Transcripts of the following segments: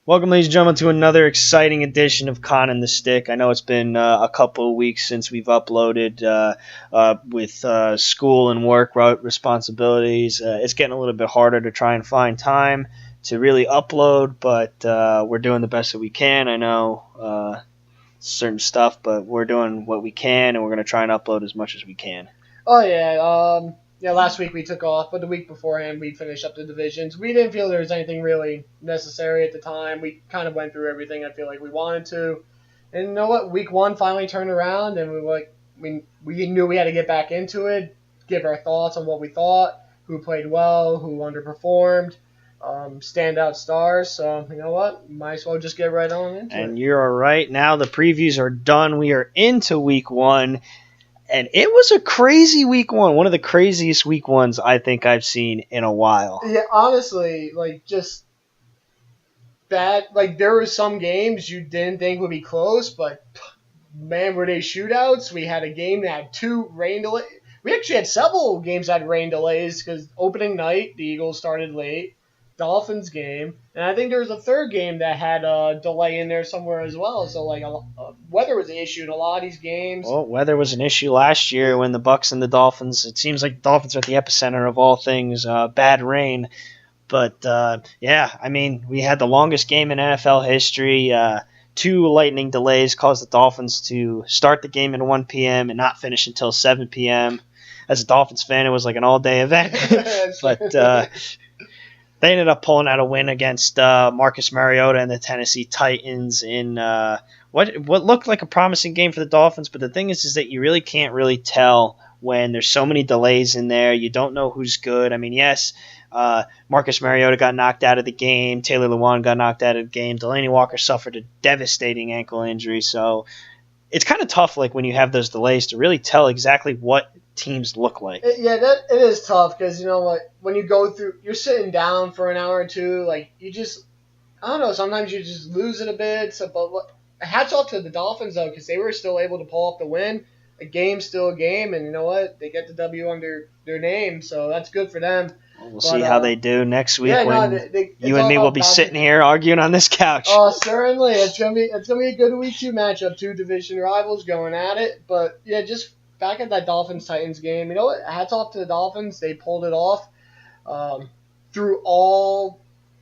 Welcome, ladies and gentlemen, to another exciting edition of Conn and the Stick. I know it's been a couple of weeks since we've uploaded with school and work responsibilities. It's getting a little bit harder to try and find time to really upload, but we're doing the best that we can. I know certain stuff, but we're doing what we can, and we're going to try and upload as much as we can. Oh, yeah. Last week we took off, but the week beforehand we finished up the divisions. We didn't feel there was anything really necessary at the time. We kind of went through everything I feel like we wanted to. And you know what? Week one finally turned around, and we knew we had to get back into it, give our thoughts on what we thought, who played well, who underperformed, standout stars. So, you know what? Might as well just get right on into it. And you're all right. Now the previews are done. We are into week one. And it was a crazy week one of the craziest week ones I think I've seen in a while. Yeah, honestly, just bad. There were some games you didn't think would be close, but man, were they shootouts. We had a game that had 2 rain delays. We actually had several games that had rain delays because opening night, the Eagles started late. Dolphins game, and I think there was a third game that had a delay in there somewhere as well. So weather was an issue in a lot of these games. Well, weather was an issue last year when the Bucs and the Dolphins. It seems like the Dolphins are at the epicenter of all things bad rain. But we had the longest game in NFL history. 2 lightning delays caused the Dolphins to start the game at 1 p.m. and not finish until 7 p.m. As a Dolphins fan, it was like an all-day event. But they ended up pulling out a win against Marcus Mariota and the Tennessee Titans in what looked like a promising game for the Dolphins. But the thing is that you really can't really tell when there's so many delays in there. You don't know who's good. I mean, yes, Marcus Mariota got knocked out of the game. Taylor Lewan got knocked out of the game. Delaney Walker suffered a devastating ankle injury. So it's kind of tough, when you have those delays, to really tell exactly what teams look like. It is tough because, you know what, when you go through, you're sitting down for an hour or two, you just, I don't know, sometimes you just lose it a bit. So, but hats off to the Dolphins, though, because they were still able to pull off the win. A game's still a game, and you know what, they get the W under their name, so that's good for them. We'll see how they do next week when you and me will be sitting here here arguing on this couch. Oh, certainly. It's gonna be a good week 2 matchup, 2 division rivals going at it. But yeah, just back at that Dolphins-Titans game, you know what? Hats off to the Dolphins. They pulled it off through all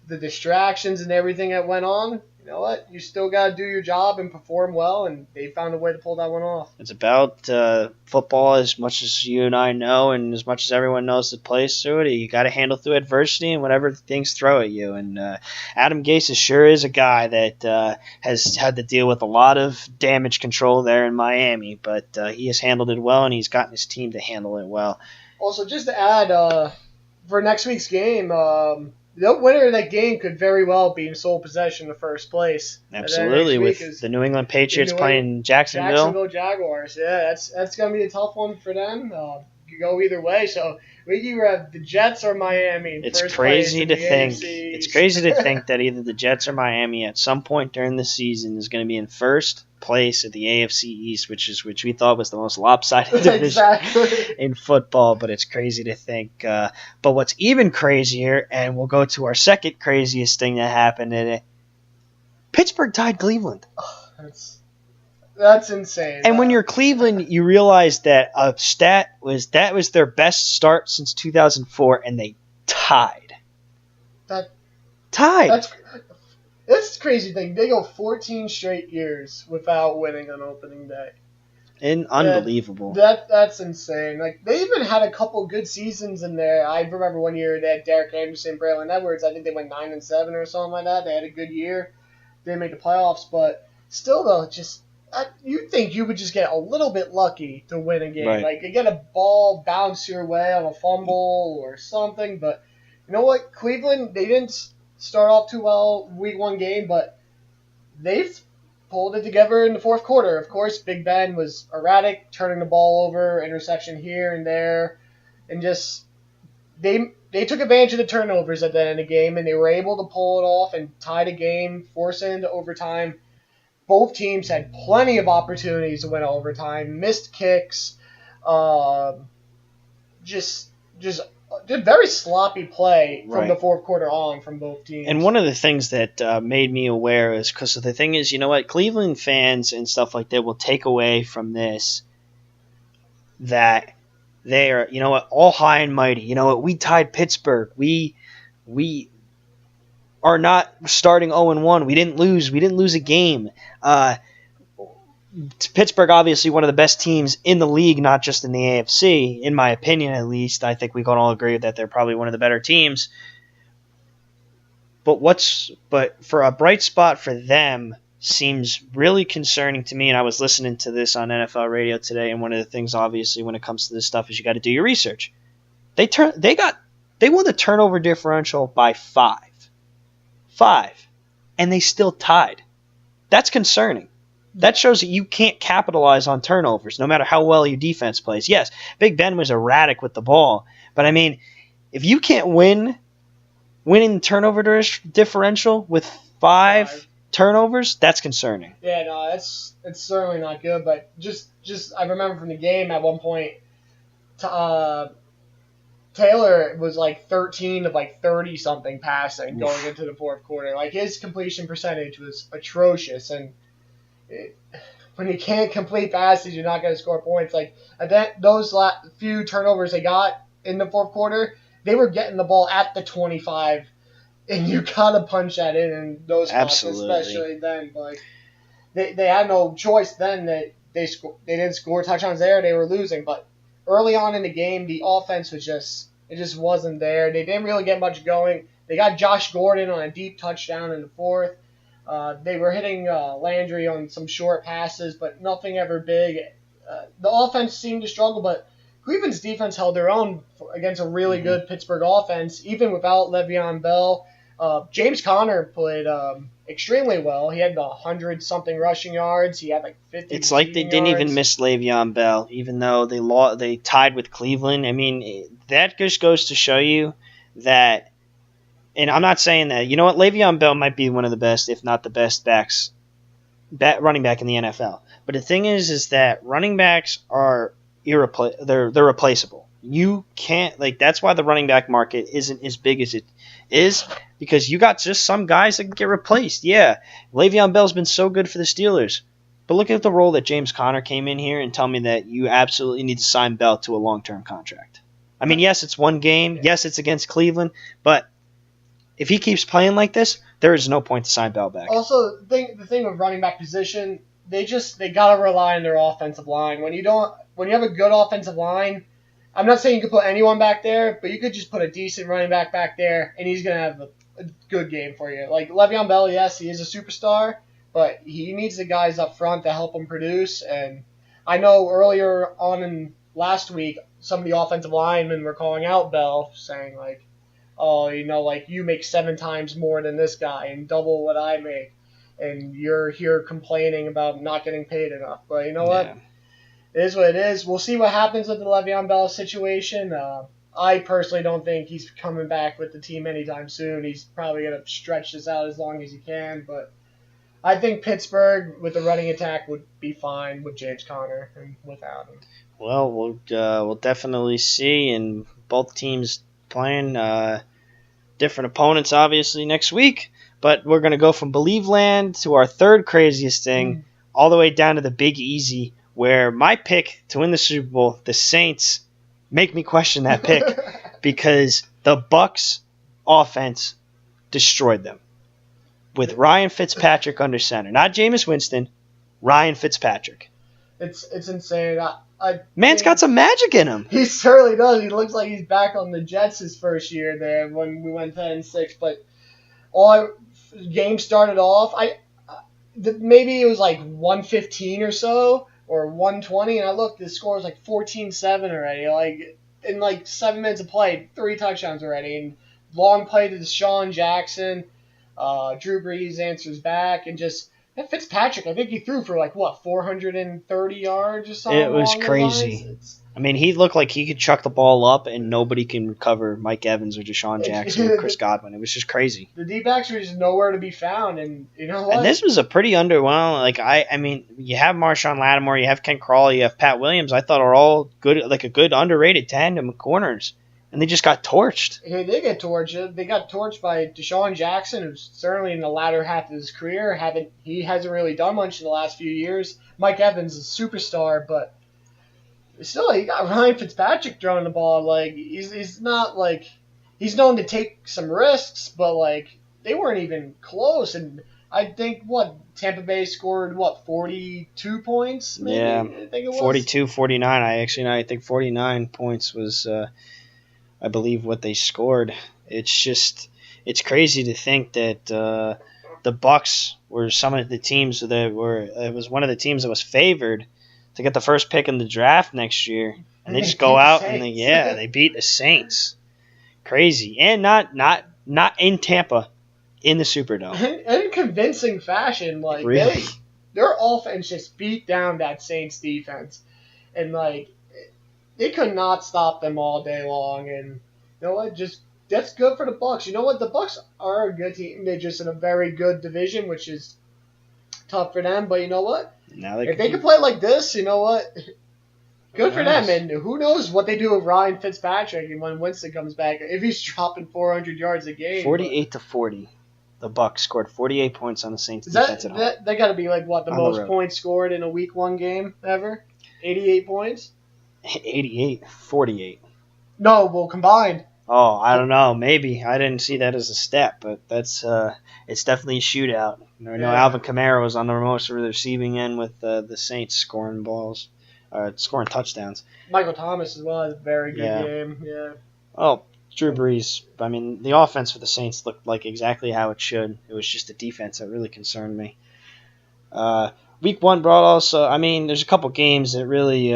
the distractions and everything that went on. You know what? You still got to do your job and perform well, and they found a way to pull that one off. It's about football as much as you and I know, and as much as everyone knows that plays through it. You got to handle through adversity and whatever things throw at you. And Adam Gase sure is a guy that has had to deal with a lot of damage control there in Miami, but he has handled it well, and he's gotten his team to handle it well. Also, just to add, for next week's game, the winner of that game could very well be in sole possession of first place. Absolutely, with the New England Patriots playing Jacksonville. Jacksonville Jaguars, yeah, that's going to be a tough one for them. Could go either way, so we either have the Jets or Miami in first place in the AFC. It's crazy to think that either the Jets or Miami at some point during the season is going to be in first place at the AFC East, which we thought was the most lopsided division in football, but it's crazy to think. But what's even crazier, and we'll go to our second craziest thing that happened in it, Pittsburgh tied Cleveland. Oh, that's insane. And when you're Cleveland, you realize that that was their best start since 2004, and they tied. That's the crazy thing. They go 14 straight years without winning on opening day. Unbelievable. That's insane. They even had a couple good seasons in there. I remember one year they had Derek Anderson, Braylon Edwards. I think they went 9-7 or something like that. They had a good year. Didn't make the playoffs, but still though, you'd think you would just get a little bit lucky to win a game. Right. You get a ball bounce your way on a fumble or something. But you know what? Cleveland, they didn't start off too well week 1 game, but they've pulled it together in the fourth quarter. Of course, Big Ben was erratic, turning the ball over, interception here and there, and just they took advantage of the turnovers at the end of the game, and they were able to pull it off and tie the game, force it into overtime. Both teams had plenty of opportunities to win overtime, missed kicks, just did very sloppy play from Right. the fourth quarter on from both teams. And one of the things that made me aware is because the thing is, you know what, Cleveland fans and stuff like that will take away from this that they are, you know what, all high and mighty. You know what, we tied Pittsburgh. We are not starting 0-1. We didn't lose. We didn't lose a game. Pittsburgh, obviously, one of the best teams in the league, not just in the AFC, in my opinion, at least. I think we can all agree that they're probably one of the better teams. But for a bright spot for them seems really concerning to me. And I was listening to this on NFL radio today, and one of the things, obviously, when it comes to this stuff, is you got to do your research. They won the turnover differential by 5, and they still tied. That's concerning. That shows that you can't capitalize on turnovers, no matter how well your defense plays. Yes, Big Ben was erratic with the ball, but I mean, if you can't winning turnover differential with 5 turnovers, that's concerning. Yeah, no, it's certainly not good. But just I remember from the game at one point, Taylor was like 13 of like 30 something passing going into the fourth quarter. Like his completion percentage was atrocious, and when you can't complete passes, you're not going to score points. Like those few turnovers they got in the fourth quarter, they were getting the ball at the 25, and you gotta punch that in those spots, especially then. But they had no choice then. That they didn't score touchdowns there. They were losing, but early on in the game, the offense was just wasn't there. They didn't really get much going. They got Josh Gordon on a deep touchdown in the fourth. They were hitting Landry on some short passes, but nothing ever big. The offense seemed to struggle, but Cleveland's defense held their own against a really good Pittsburgh offense, even without Le'Veon Bell. James Conner played extremely well. He had 100-something rushing yards. He had like 50. It's like they didn't even miss Le'Veon Bell, even though they tied with Cleveland. I mean, that just goes to show you that. And I'm not saying that. You know what? Le'Veon Bell might be one of the best, if not the best, running back in the NFL. But the thing is that running backs are they're replaceable. You can't that's why the running back market isn't as big as it is, because you got just some guys that can get replaced. Yeah, Le'Veon Bell's been so good for the Steelers, but look at the role that James Conner came in here and tell me that you absolutely need to sign Bell to a long-term contract. I mean, yes, it's one game. Yes, it's against Cleveland, but if he keeps playing like this, there is no point to sign Bell back. Also, the thing with running back position, they gotta rely on their offensive line. When you have a good offensive line, I'm not saying you could put anyone back there, but you could just put a decent running back there, and he's gonna have a good game for you. Like Le'Veon Bell, yes, he is a superstar, but he needs the guys up front to help him produce. And I know earlier on in last week, some of the offensive linemen were calling out Bell, saying oh, you make 7 times more than this guy and double what I make, and you're here complaining about not getting paid enough. But you know what? It is what it is. We'll see what happens with the Le'Veon Bell situation. I personally don't think he's coming back with the team anytime soon. He's probably going to stretch this out as long as he can. But I think Pittsburgh, with the running attack, would be fine with James Conner and without him. Well, we'll definitely see, and both teams playing different opponents, obviously, next week. But we're going to go from Believe Land to our third craziest thing, all the way down to the Big Easy, where my pick to win the Super Bowl, the Saints, make me question that pick because the Bucs offense destroyed them with Ryan Fitzpatrick under center. Not Jameis Winston, Ryan Fitzpatrick. It's insane. Man's got some magic in him. He certainly does. He looks like he's back on the Jets his first year there when we went 10-6. But game started off, maybe it was like 115 or so, or 120, and I looked, the score was like 14-7 already. Like in like 7 minutes of play, 3 touchdowns already, and long play to Deshaun Jackson. Drew Brees answers back, and just Fitzpatrick, I think he threw for 430 yards or something. It was crazy. I mean, he looked like he could chuck the ball up and nobody can recover Mike Evans or Deshaun Jackson or Chris Godwin. It was just crazy. The D-backs were just nowhere to be found, and you know what? And this was a pretty underwhelming. I mean, you have Marshawn Lattimore, you have Ken Crawley, you have Pat Williams. I thought are all good, like a good underrated tandem of corners. and they just got torched. Hey, they get torched. They got torched by Deshaun Jackson, who's certainly in the latter half of his career. He hasn't really done much in the last few years. Mike Evans is a superstar, but still, he got Ryan Fitzpatrick throwing the ball. Like he's not like he's known to take some risks, but like they weren't even close. And I think Tampa Bay scored 42 points. Maybe? Yeah, I think it was 42, 49. I think 49 points was, I believe, what they scored. It's crazy to think that the Bucs were some of the teams that were. It was one of the teams that was favored to get the first pick in the draft next year, and they just go out and they beat the Saints. Crazy, and not in Tampa, in the Superdome. And in convincing fashion, like really? Their offense just beat down that Saints defense, and like they could not stop them all day long. And you know what? Just that's good for the Bucs. You know what? The Bucs are a good team. They're just in a very good division, which is tough for them. But you know what? If they can play like this, you know what? Good for them. And who knows what they do with Ryan Fitzpatrick and when Winston comes back. If he's dropping 400 yards a game. 48-40. The Bucs scored 48 points on the Saints defense at home. That got to be like the most points scored in a Week 1 game ever? 88 points? 88, 48. No, well, combined. Oh, I don't know. Maybe. I didn't see that as a stat, but that's it's definitely a shootout. I know Alvin Kamara was on the most receiving end with the Saints scoring touchdowns. Michael Thomas as well had a very good game. Yeah. Oh, Drew Brees. I mean, the offense for the Saints looked like exactly how it should. It was just the defense that really concerned me. Week 1 brought also. I mean, there's a couple games that really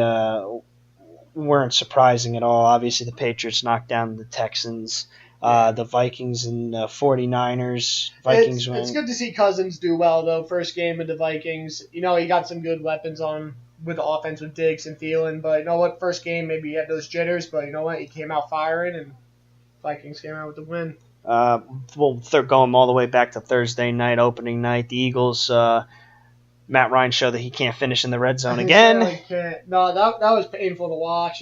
weren't surprising at all. Obviously, the Patriots knocked down the Texans. The Vikings and 49ers. Vikings win. It's good to see Cousins do well, though. First game with the Vikings. You know, he got some good weapons on with the offense with Diggs and Thielen. But you know what? First game, maybe he had those jitters. But you know what? He came out firing, and Vikings came out with the win. They're going all the way back to Thursday night, opening night. The Eagles, Matt Ryan showed that he can't finish in the red zone again. No, that was painful to watch.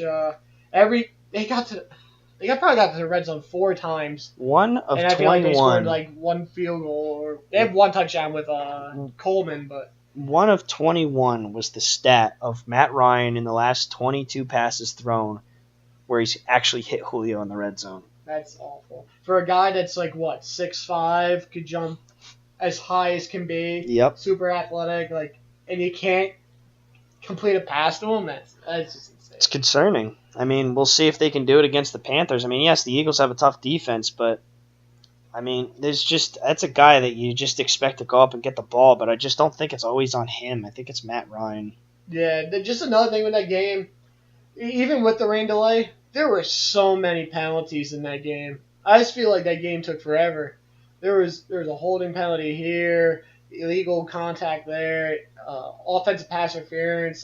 They probably got to the red zone 4 times. One of 21. And I feel like they scored like one field goal. Or they had one touchdown with Coleman, but 1 of 21 was the stat of Matt Ryan in the last 22 passes thrown where he's actually hit Julio in the red zone. That's awful. For a guy that's like, 6'5", could jump as high as can be. Yep. Super athletic, and you can't complete a pass to him. That's just insane. It's concerning. I mean, we'll see if they can do it against the Panthers. I mean, yes, the Eagles have a tough defense, but I mean, that's a guy that you just expect to go up and get the ball, but I just don't think it's always on him. I think it's Matt Ryan. Yeah, just another thing with that game, even with the rain delay, there were so many penalties in that game. I just feel like that game took forever. There was a holding penalty here, illegal contact there, offensive pass interference.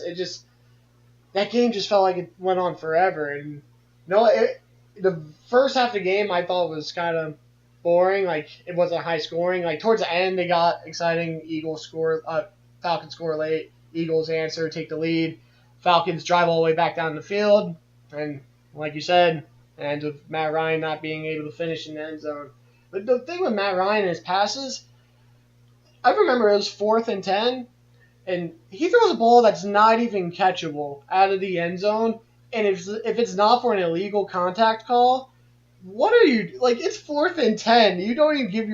That game just felt like it went on forever. And the first half of the game I thought was kind of boring. Like, it wasn't high scoring. Like, towards the end, they got exciting. Falcons score late. Eagles answer, take the lead. Falcons drive all the way back down the field. And like you said, ends with Matt Ryan not being able to finish in the end zone. But the thing with Matt Ryan and his passes, I remember it was 4th and 10, and he throws a ball that's not even catchable out of the end zone. And if it's not for an illegal contact call, what are you like? It's 4th and 10. You don't even give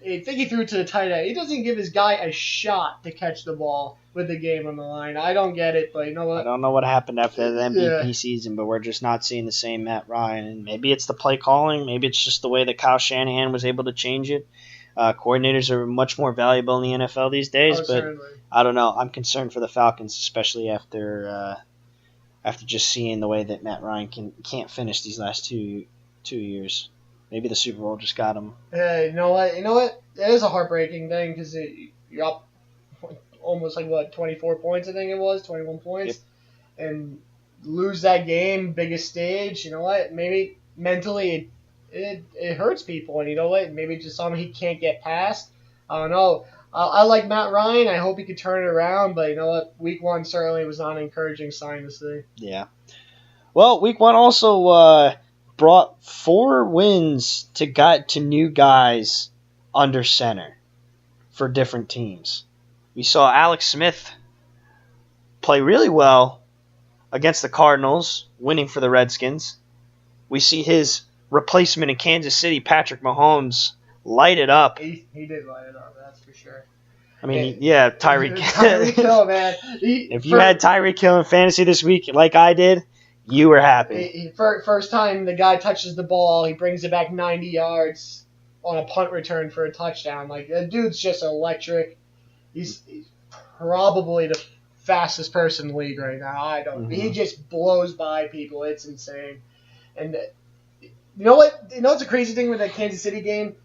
I think he threw it to the tight end. He doesn't even give his guy a shot to catch the ball with the game on the line. I don't get it, but you know what? I don't know what happened after the MVP season, but we're just not seeing the same Matt Ryan. And maybe it's the play calling. Maybe it's just the way that Kyle Shanahan was able to change it. Coordinators are much more valuable in the NFL these days, but certainly. I don't know. I'm concerned for the Falcons, especially after just seeing the way that Matt Ryan can't finish these last two years. Maybe the Super Bowl just got him. Yeah, you know what? It is a heartbreaking thing because you're up almost 24 points, I think it was, 21 points. Yep. And lose that game, biggest stage, you know what? Maybe mentally it hurts people. And you know what? Maybe just something he can't get past. I don't know. I like Matt Ryan. I hope he could turn it around. But you know what? Week 1 certainly was not an encouraging sign to see. Yeah. Well, Week 1 also brought 4 wins to new guys under center for different teams. We saw Alex Smith play really well against the Cardinals, winning for the Redskins. We see his replacement in Kansas City, Patrick Mahomes, light it up. He did light it up, that's for sure. I mean, yeah, Tyreek. Tyreek Hill, man. If you had Tyreek Hill in fantasy this week, like I did, you were happy. First time the guy touches the ball, he brings it back 90 yards on a punt return for a touchdown. Like, that dude's just electric. He's probably the fastest person in the league right now. He just blows by people. It's insane. And you know what? You know what's a crazy thing with that Kansas City game?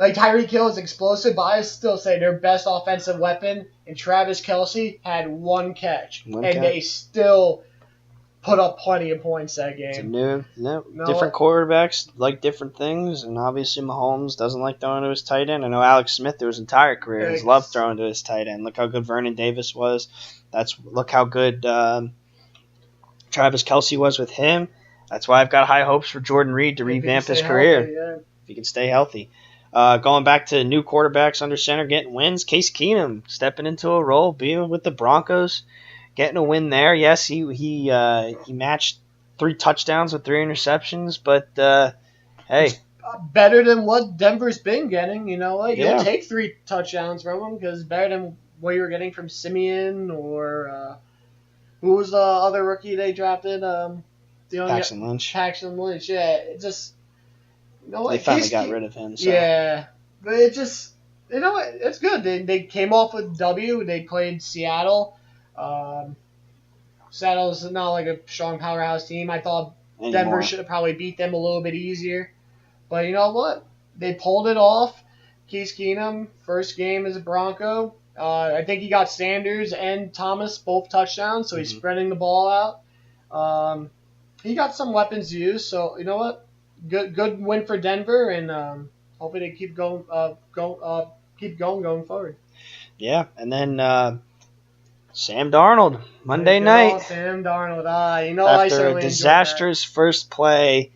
Tyreek Hill is explosive, but I still say their best offensive weapon and Travis Kelce had 1 catch. They still put up plenty of points that game. It's different quarterbacks like different things, and obviously Mahomes doesn't like throwing to his tight end. I know Alex Smith, through his entire career, has loved throwing to his tight end. Look how good Vernon Davis was. Look how good Travis Kelce was with him. That's why I've got high hopes for Jordan Reed to revamp his career. If he can stay healthy. Going back to new quarterbacks under center getting wins, Case Keenum stepping into a role, being with the Broncos, getting a win there. Yes, he matched 3 touchdowns with 3 interceptions, but hey, better than what Denver's been getting. You know, you'll take 3 touchdowns from him because better than what you were getting from Simeon or who was the other rookie they drafted? Paxton Lynch. Paxton Lynch. Yeah, it just. You know what? They finally got rid of him. So. Yeah, but it just, you know what? It's good. They came off with W. They played Seattle. Seattle's not like a strong powerhouse team. I thought Denver should have probably beat them a little bit easier. But you know what? They pulled it off. Case Keenum, first game as a Bronco. I think he got Sanders and Thomas both touchdowns, so he's spreading the ball out. He got some weapons to use, so you know what? Good win for Denver, and hopefully they keep going forward. Yeah, and then Sam Darnold Monday night. Sam Darnold, after a disastrous first play,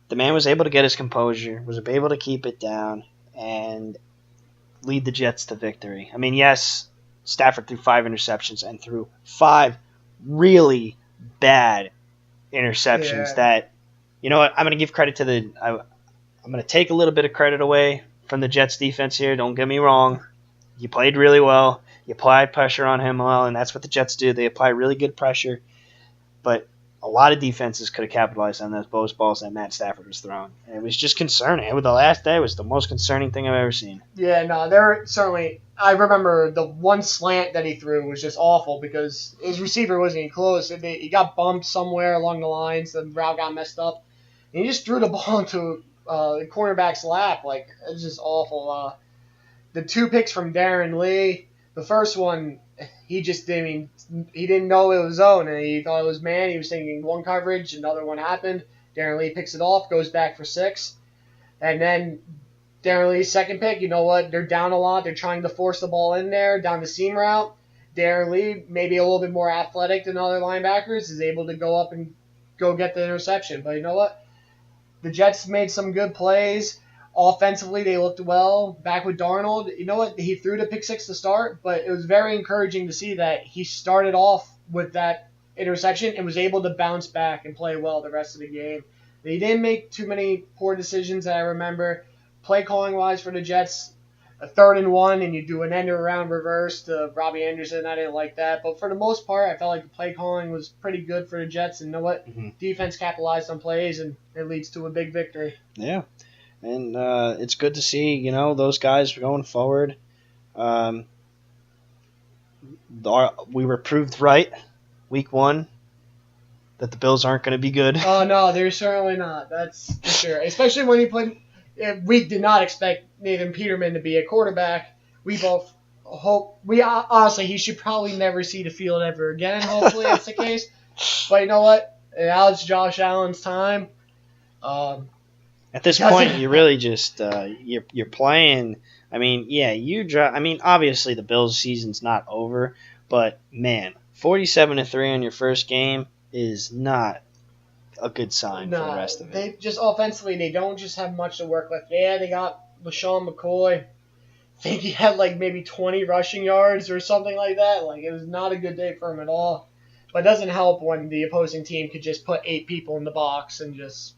the man was able to get his composure, was able to keep it down, and lead the Jets to victory. I mean, yes, Stafford threw 5 interceptions and threw 5 really bad interceptions that. You know what? I'm going to give credit to I'm going to take a little bit of credit away from the Jets defense here. Don't get me wrong. You played really well. You applied pressure on him well, and that's what the Jets do. They apply really good pressure. But a lot of defenses could have capitalized on those balls that Matt Stafford was throwing. And it was just concerning. The last day was the most concerning thing I've ever seen. Yeah, no, there certainly. I remember the one slant that he threw was just awful because his receiver wasn't even close. He got bumped somewhere along the lines. The route got messed up. And he just threw the ball into the cornerback's lap. Like, it's just awful. The 2 picks from Darren Lee, the first one, he didn't know it was zone, and he thought it was man. He was thinking one coverage, another one happened. Darren Lee picks it off, goes back for 6. And then Darren Lee's second pick, you know what? They're down a lot. They're trying to force the ball in there, down the seam route. Darren Lee, maybe a little bit more athletic than other linebackers, is able to go up and go get the interception. But you know what? The Jets made some good plays. Offensively, they looked well. Back with Darnold, you know what? He threw the pick 6 to start, but it was very encouraging to see that he started off with that interception and was able to bounce back and play well the rest of the game. They didn't make too many poor decisions that I remember. Play calling wise for the Jets, a 3rd and 1, and you do an end around reverse to Robbie Anderson. I didn't like that. But for the most part, I felt like the play calling was pretty good for the Jets. And you know what? Defense capitalized on plays, and it leads to a big victory. Yeah. And it's good to see, those guys going forward. We were proved right week 1 that the Bills aren't going to be good. Oh, no, they're certainly not. That's for sure. Especially when he played. We did not expect Nathan Peterman to be a quarterback. We both hope. Honestly, he should probably never see the field ever again. Hopefully, that's the case. But you know what? Now it's Josh Allen's time. At this point, you really just you're playing. I mean, yeah, obviously the Bills' season's not over, but man, 47-3 on your first game is not a good sign for the rest of it. They just offensively, they don't just have much to work with. Yeah, they got LaShawn McCoy. I think he had like maybe 20 rushing yards or something like that. Like, it was not a good day for him at all. But it doesn't help when the opposing team could just put 8 people in the box and just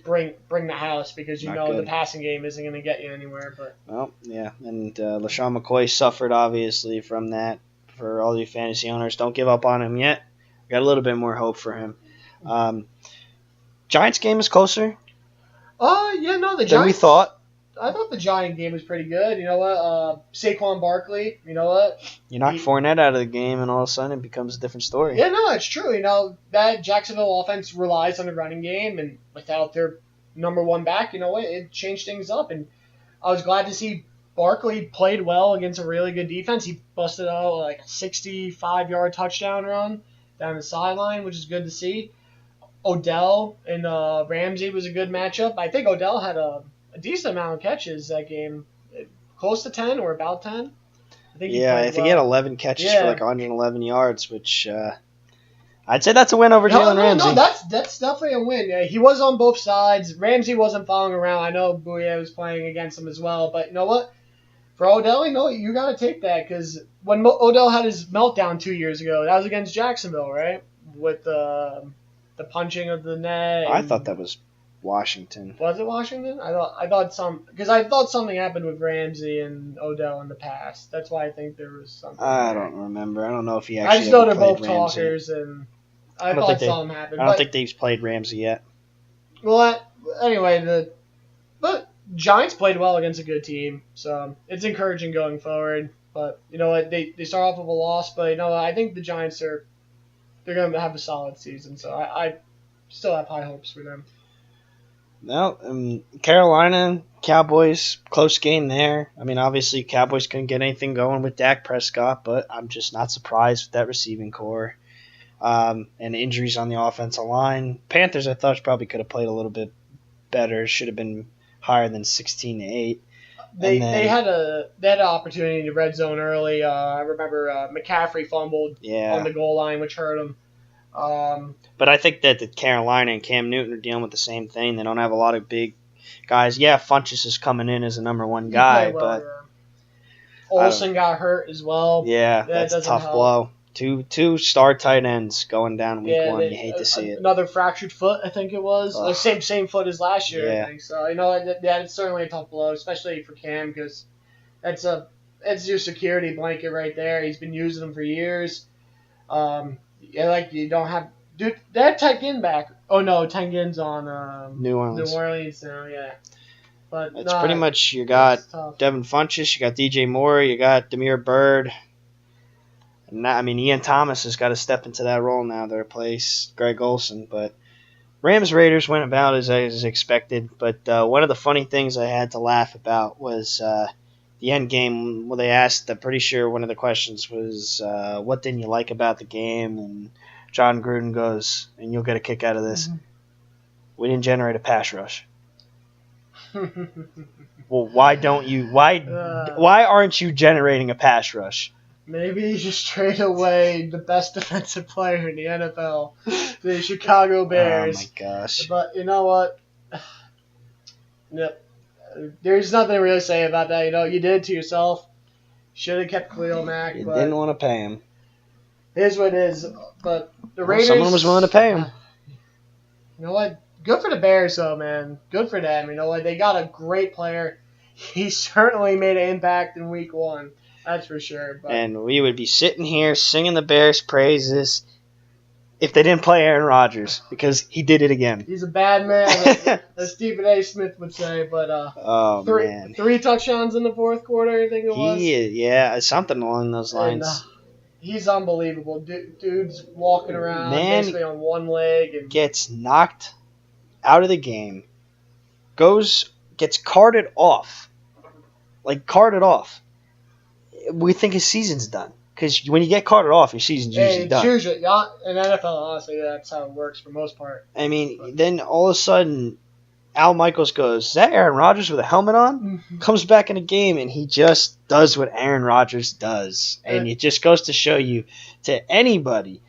bring the house, because the passing game isn't going to get you anywhere. But well, yeah, and LaShawn McCoy suffered obviously from that. For all you fantasy owners, don't give up on him yet. Got a little bit more hope for him. Giants game is closer. The Giants. Than we thought. I thought the Giant game was pretty good. You know what? Saquon Barkley, you know what? You knock Fournette out of the game, and all of a sudden it becomes a different story. Yeah, no, it's true. That Jacksonville offense relies on the running game, and without their number one back, you know what? It changed things up. And I was glad to see Barkley played well against a really good defense. He busted out like a 65-yard touchdown run down the sideline, which is good to see. Odell and Ramsey was a good matchup. I think Odell had a decent amount of catches that game, close to 10 or about 10. I think he had 11 catches for like 111 yards, which I'd say that's a win over Jalen Ramsey. No, that's definitely a win. Yeah, he was on both sides. Ramsey wasn't following around. I know Bouye was playing against him as well, but you know what? For Odell, you got to take that, because when Odell had his meltdown 2 years ago, that was against Jacksonville, right? With the punching of the net. I thought that was Washington. Was it Washington? I thought something happened with Ramsey and Odell in the past. That's why I think there was something. I don't remember. I don't know if he actually. I just know they're both Ramsey. Talkers, and I thought something happened. I don't think they've played Ramsey yet. Well, anyway, but Giants played well against a good team, so it's encouraging going forward. But you know what? They start off with a loss, but I think the Giants they're going to have a solid season. So I still have high hopes for them. Well, Carolina, Cowboys, close game there. I mean, obviously, Cowboys couldn't get anything going with Dak Prescott, but I'm just not surprised with that receiving core and injuries on the offensive line. Panthers, I thought, probably could have played a little bit better. Should have been higher than 16-8. They had an opportunity to red zone early. I remember McCaffrey fumbled on the goal line, which hurt him. But I think that the Carolina and Cam Newton are dealing with the same thing. They don't have a lot of big guys. Yeah, Funchess is coming in as a number one guy, but Olsen got hurt as well. Yeah, that's a tough blow. Two star tight ends going down week one. You hate to see it. Another fractured foot, I think it was. Same foot as last year, I think. So, it's certainly a tough blow, especially for Cam, because that's your security blanket right there. He's been using them for years. You don't have... Dude, they had Tengen back. Oh, no, Tengen's on New Orleans now, yeah. But it's pretty much, you got Devin Funchess, you got DJ Moore, you got Damiere Byrd. And Ian Thomas has got to step into that role now to replace Greg Olsen. But Rams-Raiders went about as expected. But one of the funny things I had to laugh about was the end game. Well, they asked, I'm pretty sure one of the questions was, what didn't you like about the game? And John Gruden goes, and you'll get a kick out of this, we didn't generate a pass rush. Well, why aren't you generating a pass rush? Maybe you just trade away the best defensive player in the NFL, the Chicago Bears. Oh, my gosh. But you know what? Yep. There's nothing to really say about that. You did it to yourself. Should have kept Khalil Mack. You didn't want to pay him. Here's what it is. But the Raiders... Someone was willing to pay him. You know what? Good for the Bears, though, man. Good for them. You know what? They got a great player. He certainly made an impact in week one. That's for sure. But. And we would be sitting here singing the Bears' praises if they didn't play Aaron Rodgers, because he did it again. He's a bad man, as Stephen A. Smith would say. But man. 3 touchdowns in the fourth quarter, I think it was. Yeah, something along those lines. And, he's unbelievable. Dude's walking around basically on one leg. And gets knocked out of the game, gets carted off. We think his season's done. Because when you get carted off, your season's usually done. Usually, in NFL, honestly, that's how it works for the most part. Then all of a sudden, Al Michaels goes, is that Aaron Rodgers with a helmet on? Mm-hmm. Comes back in the game, and he just does what Aaron Rodgers does. And it just goes to show you, to anybody,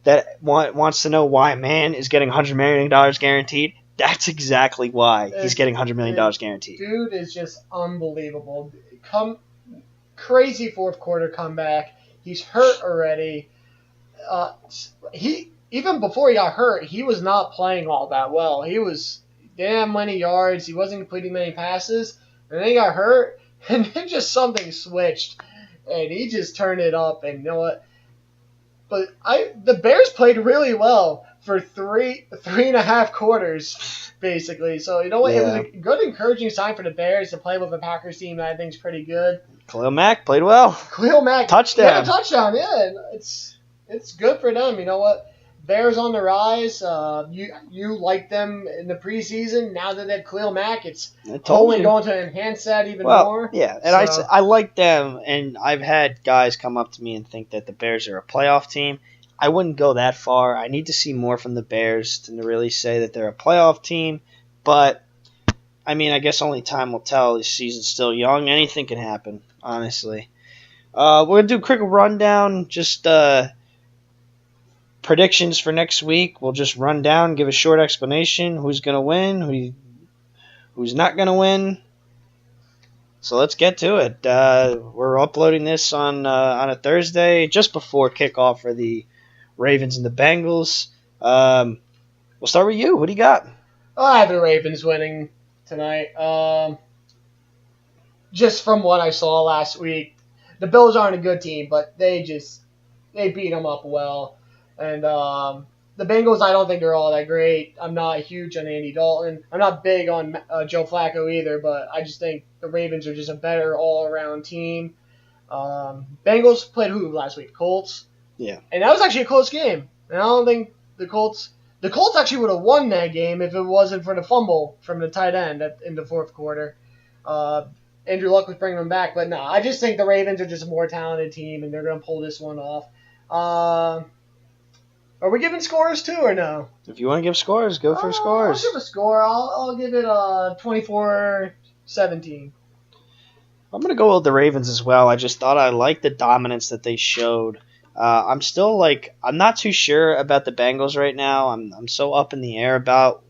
that wants to know why a man is getting $100 million guaranteed, that's exactly why he's getting $100 million guaranteed. Dude is just unbelievable. Crazy fourth quarter comeback. He's hurt already. Even before he got hurt, he was not playing all that well. He didn't have many yards. He wasn't completing many passes. And then he got hurt, and then just something switched, and he just turned it up. And you know what? But the Bears played really well for three and a half quarters, basically. So you know what? Yeah. It was a good, encouraging sign for the Bears to play with a Packers team that I think is pretty good. Khalil Mack played well. Khalil Mack touchdown. Yeah, touchdown. Yeah, and it's good for them. You know what? Bears on the rise. You like them in the preseason. Now that they have Khalil Mack, it's only going to enhance that even more. Yeah, and I like them, and I've had guys come up to me and think that the Bears are a playoff team. I wouldn't go that far. I need to see more from the Bears to really say that they're a playoff team. But, I mean, I guess only time will tell. This season's still young. Anything can happen, honestly. We're going to do a quick rundown, just predictions for next week. We'll just run down, give a short explanation, who's going to win, who's not going to win. So let's get to it. We're uploading this on a Thursday, just before kickoff for the Ravens and the Bengals. We'll start with you. What do you got? I have the Ravens winning tonight. Just from what I saw last week, the Bills aren't a good team, but they beat them up well. And the Bengals, I don't think they're all that great. I'm not huge on Andy Dalton. I'm not big on Joe Flacco either, but I just think the Ravens are just a better all-around team. Bengals played who last week? Colts. Yeah. And that was actually a close game. And I don't think the Colts actually would have won that game if it wasn't for the fumble from the tight end in the fourth quarter. Andrew Luck was bringing them back, but no, I just think the Ravens are just a more talented team, and they're going to pull this one off. Are we giving scores too, or no? If you want to give scores, go for scores. I'll give a score. I'll give it 24-17. I'm going to go with the Ravens as well. I just thought I liked the dominance that they showed. I'm still I'm not too sure about the Bengals right now. I'm so up in the air about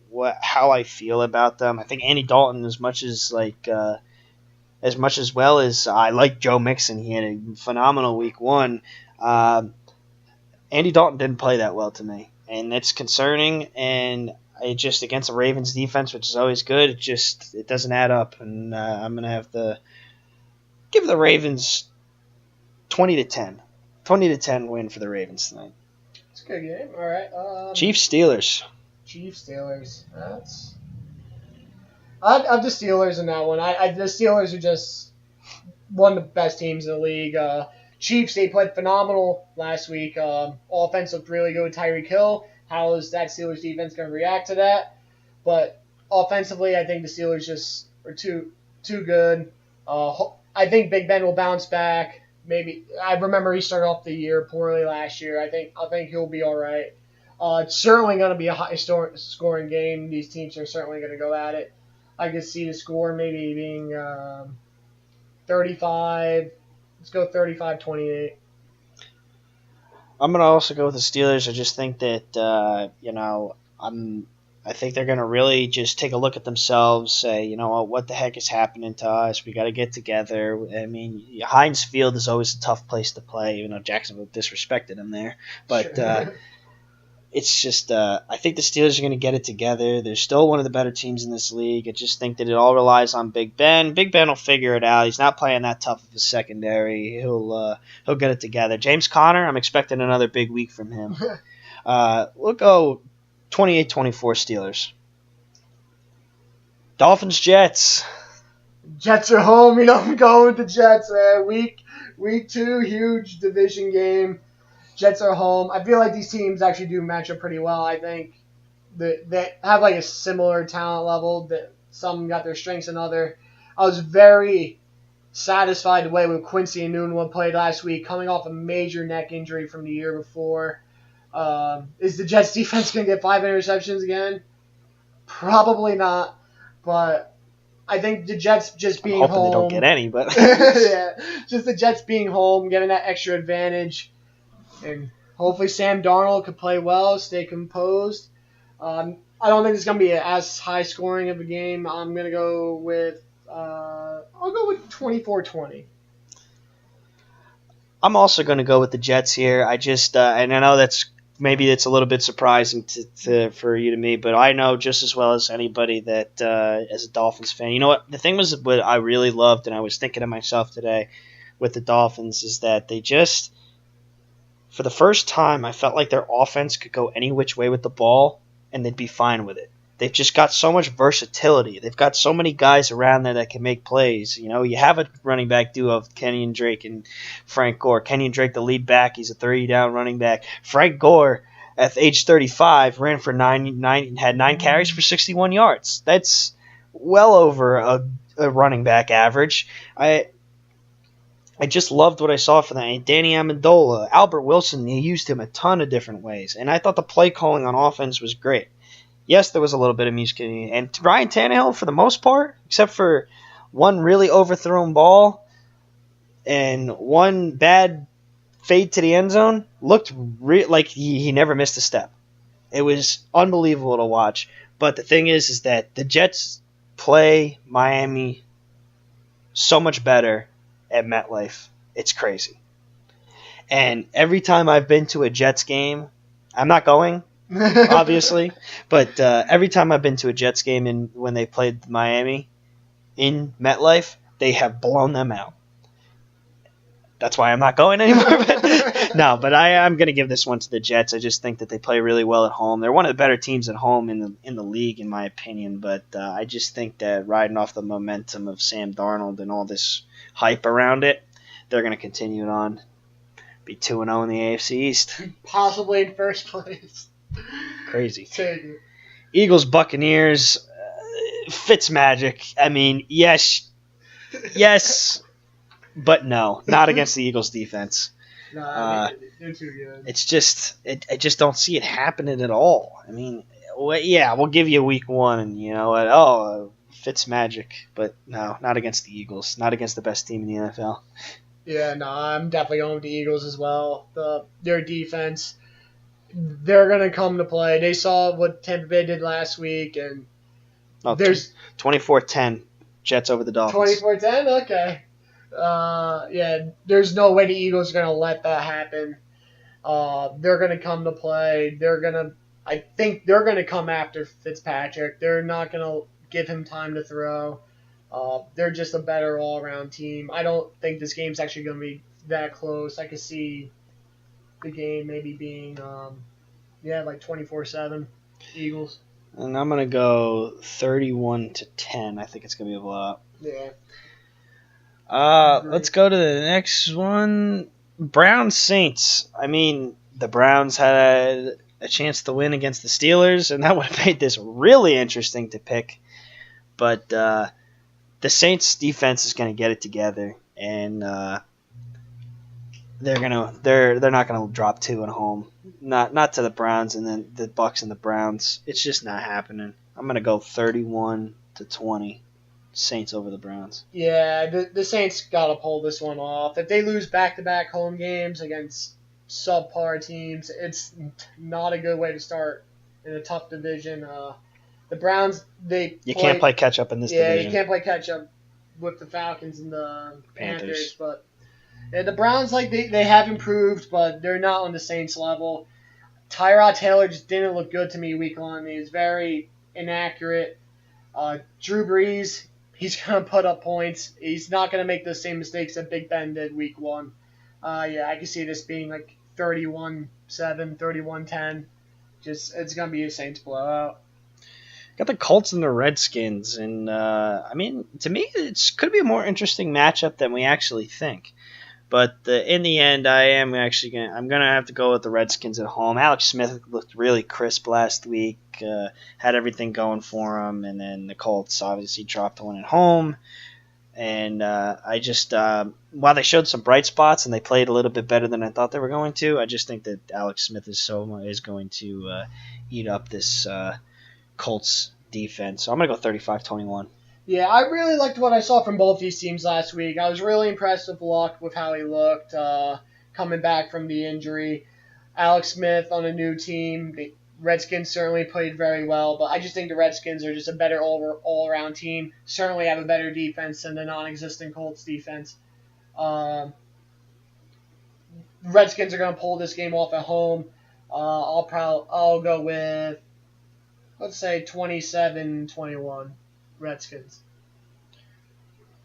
how I feel about them. I think Andy Dalton, as much as well as I like Joe Mixon, he had a phenomenal week one. Andy Dalton didn't play that well to me, and it's concerning. And it just against the Ravens defense, which is always good, it doesn't add up. And I'm gonna have to give the Ravens 20-10. 20-10 win for the Ravens tonight. It's a good game. All right. Chiefs Steelers. I have the Steelers in that one. The Steelers are just one of the best teams in the league. Chiefs, they played phenomenal last week. Offense looked really good with Tyreek Hill. How is that Steelers defense going to react to that? But offensively, I think the Steelers just are too good. I think Big Ben will bounce back. Maybe I remember he started off the year poorly last year. I think he'll be all right. It's certainly going to be a high scoring game. These teams are certainly going to go at it. I could see the score maybe being 35. Let's go 35-28. I'm going to also go with the Steelers. I just think that, I think they're going to really just take a look at themselves, say, what the heck is happening to us? We got to get together. I mean, Heinz Field is always a tough place to play, even though Jacksonville disrespected them there. But it's just I think the Steelers are going to get it together. They're still one of the better teams in this league. I just think that it all relies on Big Ben. Big Ben will figure it out. He's not playing that tough of a secondary. He'll get it together. James Conner, I'm expecting another big week from him. We'll go 28-24 Steelers. Dolphins Jets. Jets are home. I'm going with the Jets, man. Week 2, huge division game. Jets are home. I feel like these teams actually do match up pretty well. I think they have a similar talent level. That some got their strengths and other. I was very satisfied the way with Quincy and Newton played last week, coming off a major neck injury from the year before. Is the Jets defense going to get 5 interceptions again? Probably not. But I think the Jets just being home. Hoping they don't get any, but yeah, just the Jets being home, getting that extra advantage. And Hopefully Sam Darnold could play well, stay composed. I don't think it's going to be as high scoring of a game. I'm going to go with I'll go with 24-20. I'm also going to go with the Jets here. I just and I know maybe it's a little bit surprising for you to me, but I know just as well as anybody that as a Dolphins fan, you know what? The thing was what I really loved, and I was thinking to myself today with the Dolphins, is that they just, for the first time, I felt like their offense could go any which way with the ball, and they'd be fine with it. They've just got so much versatility. They've got so many guys around there that can make plays. You know, you have a running back duo of Kenyon Drake and Frank Gore. Kenyon Drake, the lead back, he's a 30-down running back. Frank Gore, at age 35, ran for had 9 carries for 61 yards. That's well over a running back average. I just loved what I saw from that. Danny Amendola, Albert Wilson, he used him a ton of different ways. And I thought the play calling on offense was great. Yes, there was a little bit of music. And Ryan Tannehill, for the most part, except for one really overthrown ball and one bad fade to the end zone, looked like he never missed a step. It was unbelievable to watch. But the thing is that the Jets play Miami so much better at MetLife. It's crazy. And every time I've been to a Jets game, I'm not going, obviously, but every time I've been to a Jets game when they played Miami in MetLife, they have blown them out. That's why I'm not going anymore. But I'm going to give this one to the Jets. I just think that they play really well at home. They're one of the better teams at home in the league, in my opinion. But I just think that riding off the momentum of Sam Darnold and all this hype around it, they're going to continue it on. Be 2-0 in the AFC East. Possibly in first place. Crazy. Take it. Eagles, Buccaneers, Fitzmagic. I mean, yes, but no, not against the Eagles defense. No, they're too good. It's just, I just don't see it happening at all. I mean, we'll give you week 1, and you know what? Oh, Fitzmagic, but no, not against the Eagles. Not against the best team in the NFL. Yeah, no, I'm definitely going with the Eagles as well. Their defense, they're going to come to play. They saw what Tampa Bay did last week, and there's 24-10 Jets over the Dolphins. 24-10? Okay. Yeah, there's no way the Eagles are going to let that happen. They're going to come to play. I think they're going to come after Fitzpatrick. They're not going to give him time to throw. They're just a better all-around team. I don't think this game's actually going to be that close. I could see the game maybe being, like 24-7 Eagles. And I'm going to go 31-10. I think it's going to be a blowout. Yeah. Let's go to the next one. Browns Saints. I mean, the Browns had a chance to win against the Steelers, and that would have made this really interesting to pick. But the Saints defense is going to get it together, and they're not going to drop 2 at home. Not to the Browns and then the Bucs and the Browns. It's just not happening. I'm going to go 31-20. Saints over the Browns. Yeah, the Saints got to pull this one off. If they lose back-to-back home games against subpar teams, it's not a good way to start in a tough division. The Browns, can't play catch-up in this division. Yeah, you can't play catch-up with the Falcons and the Panthers. But yeah, the Browns, they have improved, but they're not on the Saints level. Tyrod Taylor just didn't look good to me week 1. He was very inaccurate. Drew Brees, he's going to put up points. He's not going to make the same mistakes that Big Ben did week 1. I can see this being like 31-7, 31-10. It's going to be a Saints blowout. Got the Colts and the Redskins, and I mean, to me, it could be a more interesting matchup than we actually think. But in the end, I'm gonna have to go with the Redskins at home. Alex Smith looked really crisp last week, had everything going for him, and then the Colts obviously dropped one at home. And I just, while they showed some bright spots and they played a little bit better than I thought they were going to, I just think that Alex Smith is going to eat up this Colts defense. So I'm gonna go 35-21. Yeah, I really liked what I saw from both these teams last week. I was really impressed with Luck, with how he looked, coming back from the injury. Alex Smith on a new team. The Redskins certainly played very well, but I just think the Redskins are just a better all-around team. Certainly have a better defense than the non-existent Colts defense. Redskins are going to pull this game off at home. I'll go with, let's say, 27-21 Redskins.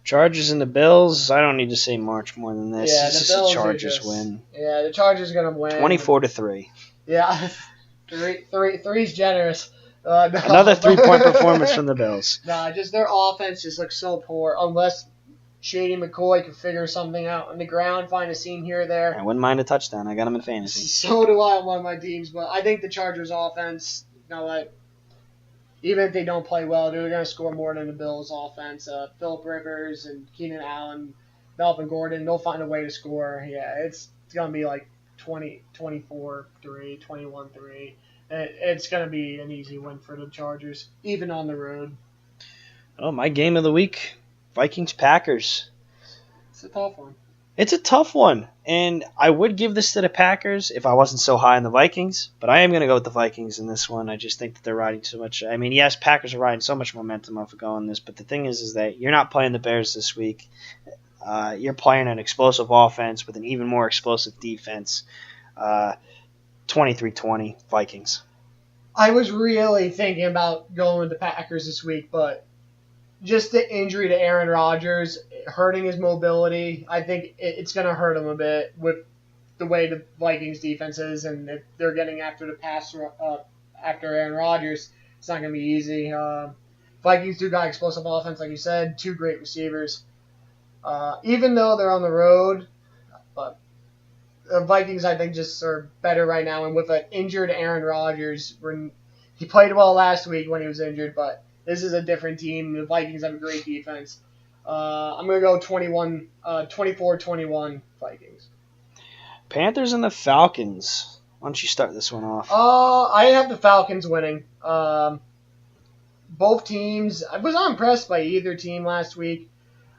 Chargers and the Bills. I don't need to say much more than this. Yeah, It's the just Bills a Chargers win. Yeah, the Chargers are going to win. 24-3. Yeah, three's generous. No. Another 3-point performance from the Bills. Nah, just their offense just looks so poor. Unless Shady McCoy can figure something out on the ground, find a seam here or there. I wouldn't mind a touchdown. I got him in fantasy. So do I on one of my teams, but I think the Chargers offense, you know what? Even if they don't play well, they're going to score more than the Bills offense. Phillip Rivers and Keenan Allen, Melvin Gordon, they'll find a way to score. Yeah, it's going to be like 24-3, 21-3. It's going to be an easy win for the Chargers, even on the road. Oh, my game of the week, Vikings-Packers. It's a tough one. It's a tough one, and I would give this to the Packers if I wasn't so high on the Vikings, but I am going to go with the Vikings in this one. I just think that they're riding so much. I mean, yes, Packers are riding so much momentum off of going this, but the thing is that you're not playing the Bears this week. You're playing an explosive offense with an even more explosive defense. 23-20, Vikings. I was really thinking about going with the Packers this week, but just the injury to Aaron Rodgers hurting his mobility, I think it's going to hurt him a bit with the way the Vikings defense is, and if they're getting after the pass after Aaron Rodgers, it's not going to be easy. Vikings do got explosive offense, like you said, two great receivers. Even though they're on the road, but the Vikings, I think, just are better right now, and with an injured Aaron Rodgers, he played well last week when he was injured, but this is a different team. The Vikings have a great defense. I'm going to go 24-21 Vikings. Panthers and the Falcons. Why don't you start this one off? I have the Falcons winning. Both teams, I was not impressed by either team last week.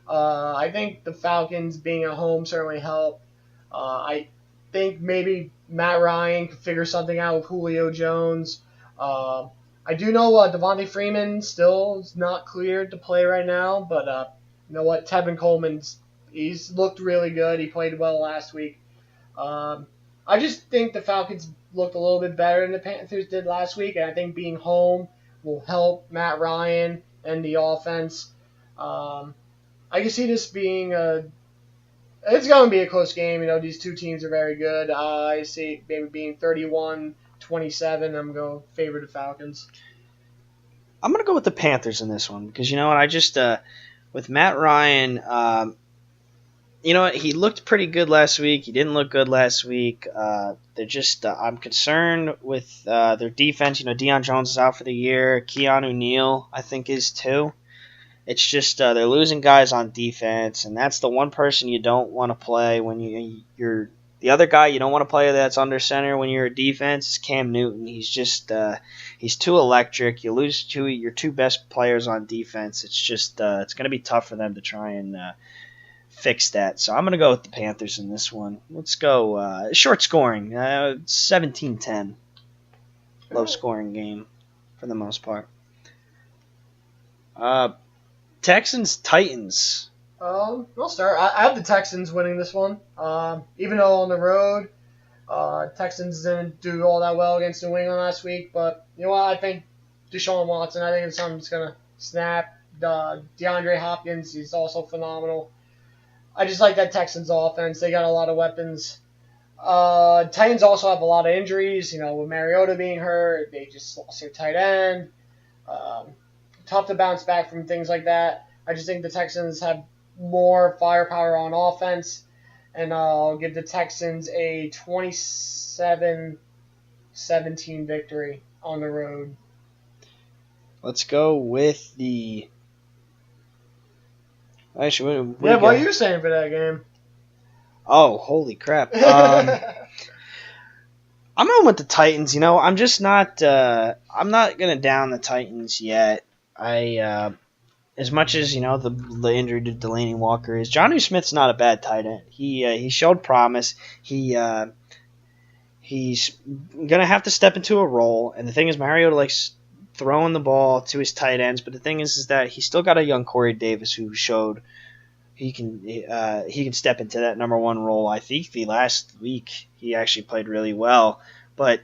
I think the Falcons being at home certainly helped. I think maybe Matt Ryan could figure something out with Julio Jones. I do know Devontae Freeman still is not cleared to play right now, but you know what? Tevin Coleman's he's looked really good. He played well last week. I just think the Falcons looked a little bit better than the Panthers did last week, and I think being home will help Matt Ryan and the offense. I can see this being it's going to be a close game. You know, these two teams are very good. I see maybe being 31-27. I'm going to favor the Falcons. I'm going to go with the Panthers in this one because, you know what, I just, with Matt Ryan, you know what, he looked pretty good last week. He didn't look good last week. They're just, I'm concerned with their defense. You know, Deion Jones is out for the year. Keanu Neal, I think, is too. It's just they're losing guys on defense, and that's the one person you don't want to play when you're the other guy you don't want to play that's under center when you're a defense is Cam Newton. He's just he's too electric. You lose your two best players on defense. It's just it's going to be tough for them to try and fix that. So I'm going to go with the Panthers in this one. Let's go short scoring, 17-10. Low scoring game for the most part. Texans, Titans. I'll start. I have the Texans winning this one. Even though on the road, Texans didn't do all that well against New England last week. But you know what? I think Deshaun Watson, I think it's something that's going to snap. DeAndre Hopkins, he's also phenomenal. I just like that Texans offense. They got a lot of weapons. Titans also have a lot of injuries. You know, with Mariota being hurt, they just lost their tight end. Tough to bounce back from things like that. I just think the Texans have more firepower on offense, and I'll give the Texans a 27-17 victory on the road. Let's go with the... Actually, what are you saying for that game? Oh, holy crap. I'm going with the Titans. You know, I'm just not... I'm not going to down the Titans yet. As much as, you know, the injury to Delaney Walker is, Jonnu Smith's not a bad tight end. He showed promise. He He's going to have to step into a role. And the thing is, Mariota likes throwing the ball to his tight ends. But the thing is that he's still got a young Corey Davis who showed he can step into that number one role. I think the last week he actually played really well. But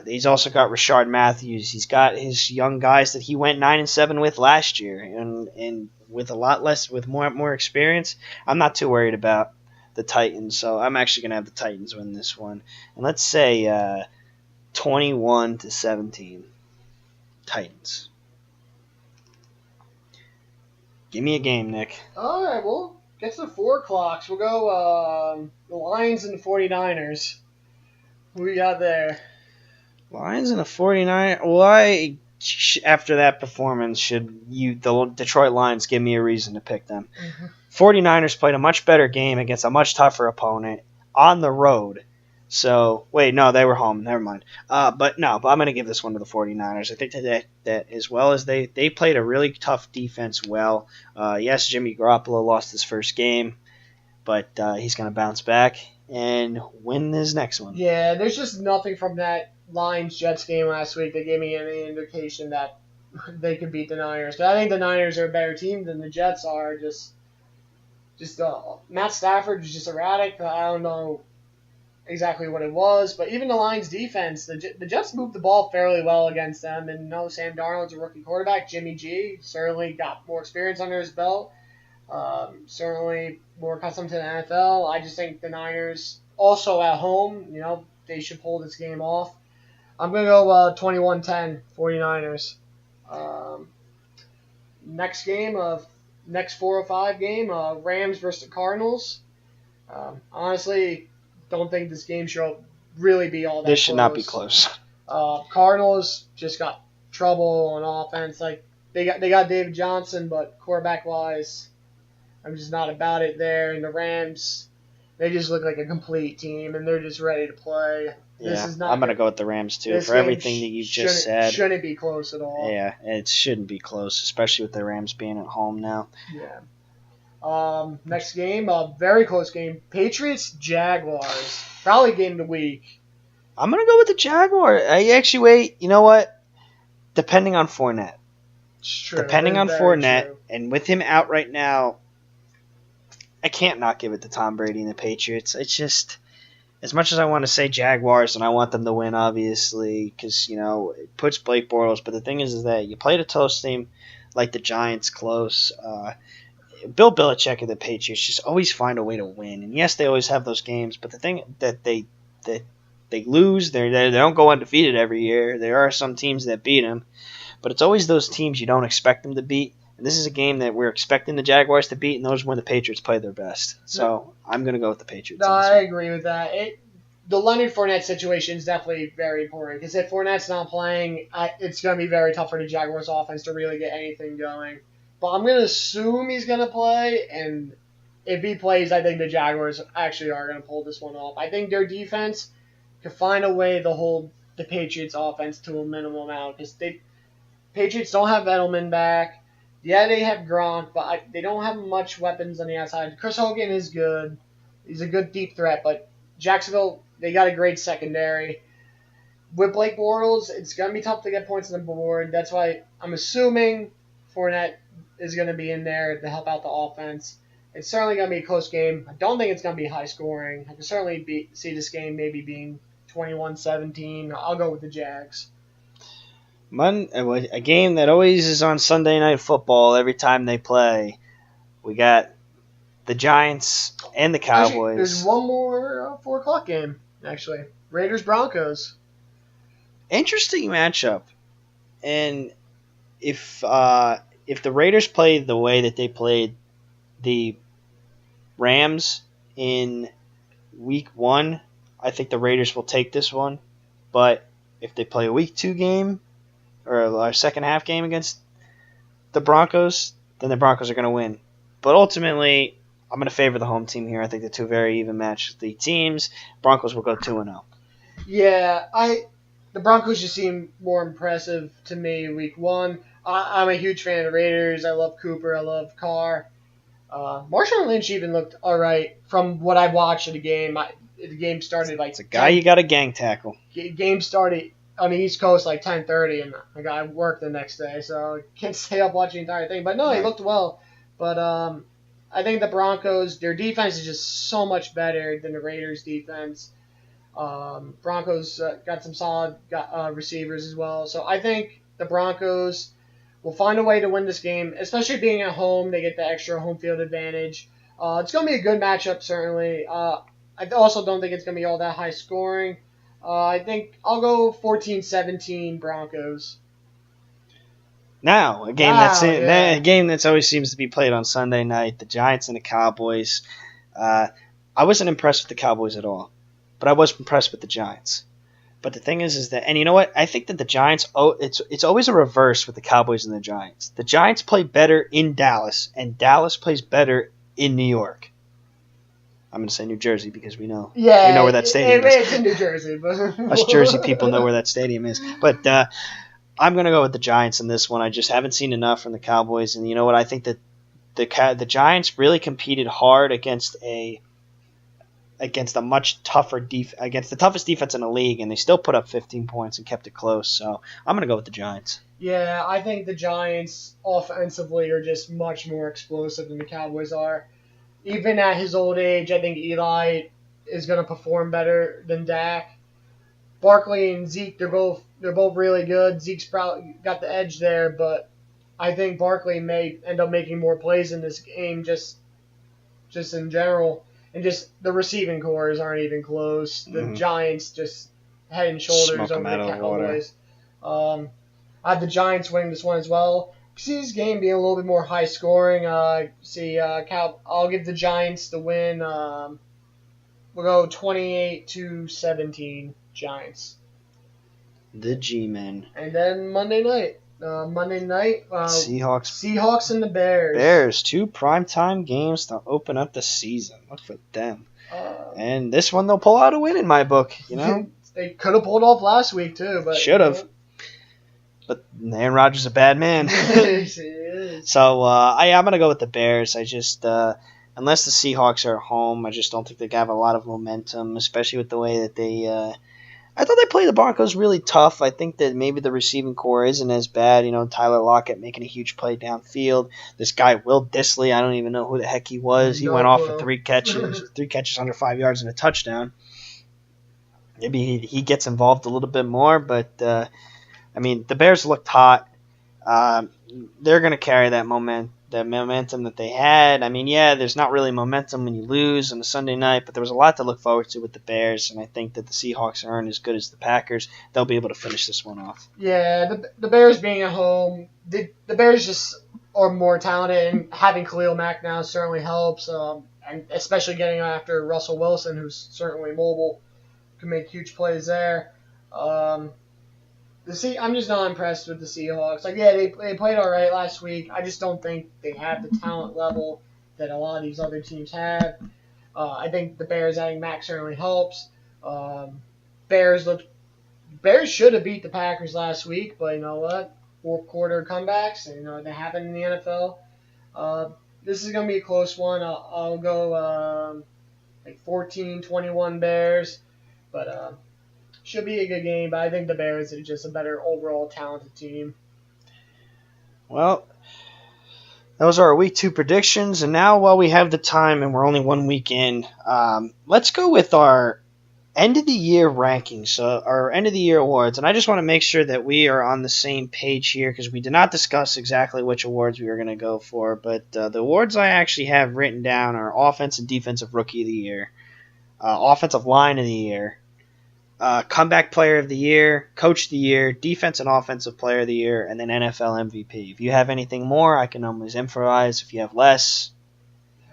he's also got Rashard Matthews. He's got his young guys that he went 9-7 with last year, and with a lot less, with more experience, I'm not too worried about the Titans. So I'm actually gonna have the Titans win this one, and let's say 21-17, Titans. Give me a game, Nick. All right, well, get to the 4 o'clocks. We'll go the Lions and the 49ers. Who we got there? Lions and the 49ers. Why, after that performance, should the Detroit Lions give me a reason to pick them? Mm-hmm. 49ers played a much better game against a much tougher opponent on the road. So, wait, no, they were home. Never mind. But I'm going to give this one to the 49ers. I think that as well as they played a really tough defense well. Yes, Jimmy Garoppolo lost his first game, but he's going to bounce back and win his next one. Yeah, there's just nothing from that Lions-Jets game last week that gave me any indication that they could beat the Niners. I think the Niners are a better team than the Jets are. Just Matt Stafford was just erratic. I don't know exactly what it was, but even the Lions defense, the Jets moved the ball fairly well against them, and no, Sam Darnold's a rookie quarterback. Jimmy G certainly got more experience under his belt, certainly more accustomed to the NFL. I just think the Niners, also at home, they should pull this game off. I'm going to go 21-10, 49ers. Next 405 game, Rams versus the Cardinals. Honestly, don't think this game should really be all that close. This should not be close. Cardinals just got trouble on offense. Like they got David Johnson, but quarterback wise, I'm just not about it there. And the Rams, they just look like a complete team, and they're just ready to play. Yeah, I'm going to go with the Rams, too, for everything that you just said. Shouldn't be close at all. Yeah, it shouldn't be close, especially with the Rams being at home now. Yeah. Next game, a very close game. Patriots Jaguars. Probably game of the week. I'm going to go with the Jaguars. You know what? Depending on Fournette. It's true. Depending on Fournette, and with him out right now, I can't not give it to Tom Brady and the Patriots. It's just, as much as I want to say Jaguars and I want them to win, obviously, because, it puts Blake Bortles. But the thing is that you played a toast team like the Giants close. Bill Belichick and the Patriots just always find a way to win. And yes, they always have those games, but the thing that they lose, they don't go undefeated every year. There are some teams that beat them, but it's always those teams you don't expect them to beat. And this is a game that we're expecting the Jaguars to beat, and those are when the Patriots play their best. So I'm going to go with the Patriots. No, I agree with that. The Leonard Fournette situation is definitely very important, because if Fournette's not playing, it's going to be very tough for the Jaguars offense to really get anything going. But I'm going to assume he's going to play, and if he plays, I think the Jaguars actually are going to pull this one off. I think their defense could find a way to hold the Patriots offense to a minimum amount, because Patriots don't have Edelman back. Yeah, they have Gronk, but they don't have much weapons on the outside. Chris Hogan is good. He's a good deep threat, but Jacksonville, they got a great secondary. With Blake Bortles, it's going to be tough to get points on the board. That's why I'm assuming Fournette is going to be in there to help out the offense. It's certainly going to be a close game. I don't think it's going to be high scoring. I can certainly see this game maybe being 21-17. I'll go with the Jags. A game that always is on Sunday Night Football every time they play. We got the Giants and the Cowboys. Actually, there's one more 4 o'clock game, actually. Raiders-Broncos. Interesting matchup. And if the Raiders play the way that they played the Rams in Week 1, I think the Raiders will take this one. But if they play a Week 2 game, or a second half game against the Broncos, then the Broncos are going to win. But ultimately, I'm going to favor the home team here. I think the two very even match the teams. Broncos will go 2-0. Yeah, the Broncos just seem more impressive to me Week 1. I'm a huge fan of the Raiders. I love Cooper. I love Carr. Marshawn Lynch even looked all right from what I watched of the game. the game started like It's a guy you got to gang tackle. Game started on the East Coast like 10:30, and I got work the next day, so I can't stay up watching the entire thing. But no, he looked well. But I think the Broncos, their defense is just so much better than the Raiders' defense. Broncos got some solid receivers as well. So I think the Broncos will find a way to win this game, especially being at home. They get the extra home field advantage. It's going to be a good matchup, certainly. I also don't think it's going to be all that high scoring. I think I'll go 14-17 Broncos. Now, a game that's always seems to be played on Sunday night, the Giants and the Cowboys. I wasn't impressed with the Cowboys at all, but I was impressed with the Giants. But the thing is that, and you know what? I think that the Giants, it's always a reverse with the Cowboys and the Giants. The Giants play better in Dallas, and Dallas plays better in New York. I'm going to say New Jersey because we know where that stadium is. It's in New Jersey. But us Jersey people know where that stadium is. But I'm going to go with the Giants in this one. I just haven't seen enough from the Cowboys. And you know what? I think that the Giants really competed hard against a much tougher against the toughest defense in the league, and they still put up 15 points and kept it close. So I'm going to go with the Giants. Yeah, I think the Giants offensively are just much more explosive than the Cowboys are. Even at his old age, I think Eli is going to perform better than Dak. Barkley and Zeke, they're both really good. Zeke's probably got the edge there, but I think Barkley may end up making more plays in this game just in general. And just the receiving cores aren't even close. The Giants just head and shoulders over the Cowboys. I have the Giants winning this one as well. See this game being a little bit more high scoring. I'll give the Giants the win. We'll go 28-17 Giants. The G-Men. And then Monday night. Seahawks and the Bears. Bears, 2 primetime games to open up the season. Look for them. And this one they'll pull out a win in my book. You know, they could have pulled off last week too, but should have. But Aaron Rodgers is a bad man. So I'm gonna go with the Bears. I just unless the Seahawks are at home, I just don't think they have a lot of momentum, especially with the way that they. I thought they played the Broncos really tough. I think that maybe the receiving core isn't as bad. You know, Tyler Lockett making a huge play downfield. This guy, Will Dissly, I don't even know who the heck he was. He went off for 3 catches under 5 yards and a touchdown. Maybe he gets involved a little bit more, but, the Bears looked hot. They're going to carry that momentum that they had. There's not really momentum when you lose on a Sunday night, but there was a lot to look forward to with the Bears, and I think that the Seahawks aren't as good as the Packers. They'll be able to finish this one off. Yeah, the Bears being at home, the Bears just are more talented, and having Khalil Mack now certainly helps, and especially getting after Russell Wilson, who's certainly mobile, can make huge plays there. I'm just not impressed with the Seahawks. They played all right last week. I just don't think they have the talent level that a lot of these other teams have. I think the Bears adding Mack certainly helps. Bears should have beat the Packers last week, but you know what? Fourth quarter comebacks, and they happen in the NFL. This is going to be a close one. I'll go 14-21 Bears, but. Should be a good game, but I think the Bears are just a better overall talented team. Well, those are our Week 2 predictions, and now while we have the time and we're only 1 week in, let's go with our end-of-the-year rankings, our end-of-the-year awards. And I just want to make sure that we are on the same page here because we did not discuss exactly which awards we were going to go for, but the awards I actually have written down are Offense and Defensive Rookie of the Year, Offensive Line of the Year, Comeback Player of the Year, Coach of the Year, Defense and Offensive Player of the Year, and then NFL MVP. If you have anything more, I can always improvise. If you have less,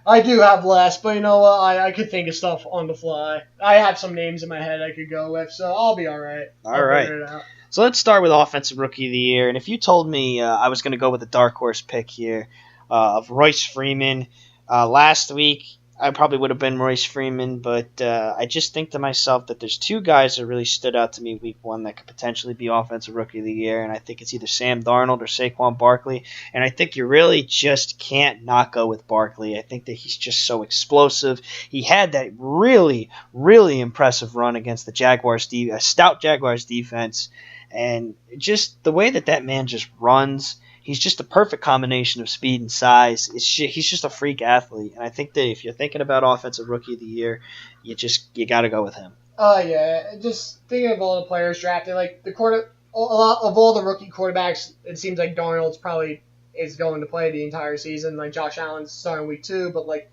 I do have less, but you know what? I could think of stuff on the fly. I have some names in my head I could go with, so I'll be all right. All right. So let's start with Offensive Rookie of the Year. And if you told me I was going to go with a dark horse pick here of Royce Freeman last week, I probably would have been Royce Freeman, but I just think to myself that there's two guys that really stood out to me week one that could potentially be Offensive Rookie of the Year, and I think it's either Sam Darnold or Saquon Barkley. And I think you really just can't not go with Barkley. I think that he's just so explosive. He had that really, really impressive run against the Jaguars, a stout Jaguars defense, and just the way that man just runs. He's just a perfect combination of speed and size. He's just a freak athlete, and I think that if you're thinking about Offensive Rookie of the Year, you got to go with him. Oh yeah, just thinking of all the players drafted, like a lot of all the rookie quarterbacks, it seems like Darnold's probably is going to play the entire season. Like Josh Allen's starting week 2, but like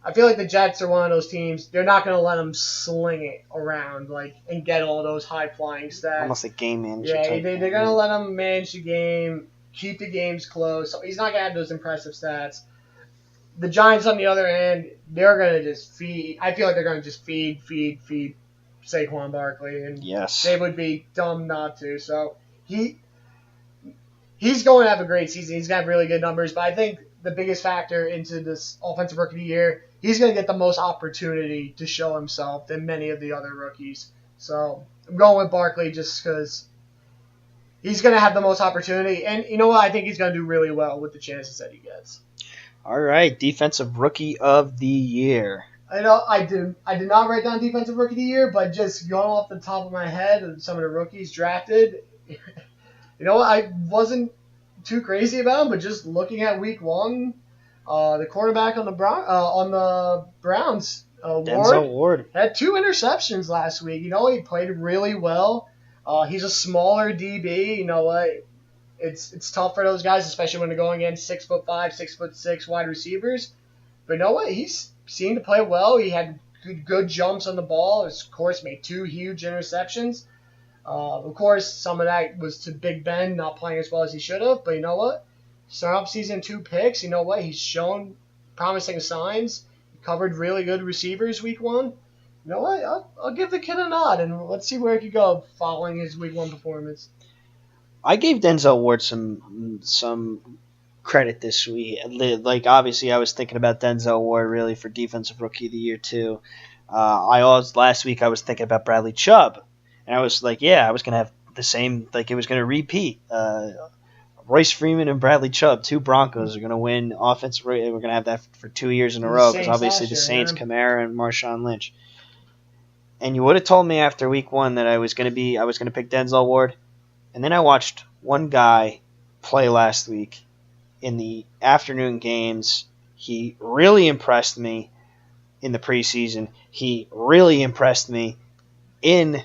I feel like the Jets are one of those teams. They're not going to let him sling it around and get all those high flying stats. Almost a game manager. Yeah, they're going to let him manage the game. Keep the games close. So he's not going to have those impressive stats. The Giants, on the other hand, they're going to just feed. I feel like they're going to just feed Saquon Barkley. And yes. They would be dumb not to. So he's going to have a great season. He's going to have really good numbers. But I think the biggest factor into this Offensive Rookie of the Year, he's going to get the most opportunity to show himself than many of the other rookies. So I'm going with Barkley just because he's going to have the most opportunity, and you know what? I think he's going to do really well with the chances that he gets. All right, Defensive Rookie of the Year. I know I did not write down Defensive Rookie of the Year, but just going off the top of my head and some of the rookies drafted, you know what? I wasn't too crazy about him, but just looking at Week 1, the quarterback on the Browns, Denzel Ward, had 2 interceptions last week. You know, he played really well. He's a smaller DB. You know what? It's tough for those guys, especially when they're going against 6'5", 6'6" wide receivers. But you know what? He's seemed to play well. He had good jumps on the ball. Of course, made 2 huge interceptions. Of course, some of that was to Big Ben not playing as well as he should have. But you know what? Start off season 2 picks. You know what? He's shown promising signs. He covered really good receivers week 1. You know what? I'll give the kid a nod, and let's see where he could go following his Week 1 performance. I gave Denzel Ward some credit this week. Like, obviously, I was thinking about Denzel Ward really for Defensive Rookie of the Year, too. Last week, I was thinking about Bradley Chubb, and I was like, I was going to have the same, like it was going to repeat. Royce Freeman and Bradley Chubb, 2 Broncos, are going to win offensive. We're going to have that for 2 years in a row because obviously the Saints, Kamara and Marshawn Lynch. And you would have told me after week 1 that I was going to pick Denzel Ward. And then I watched one guy play last week in the afternoon games. He really impressed me in the preseason. He really impressed me in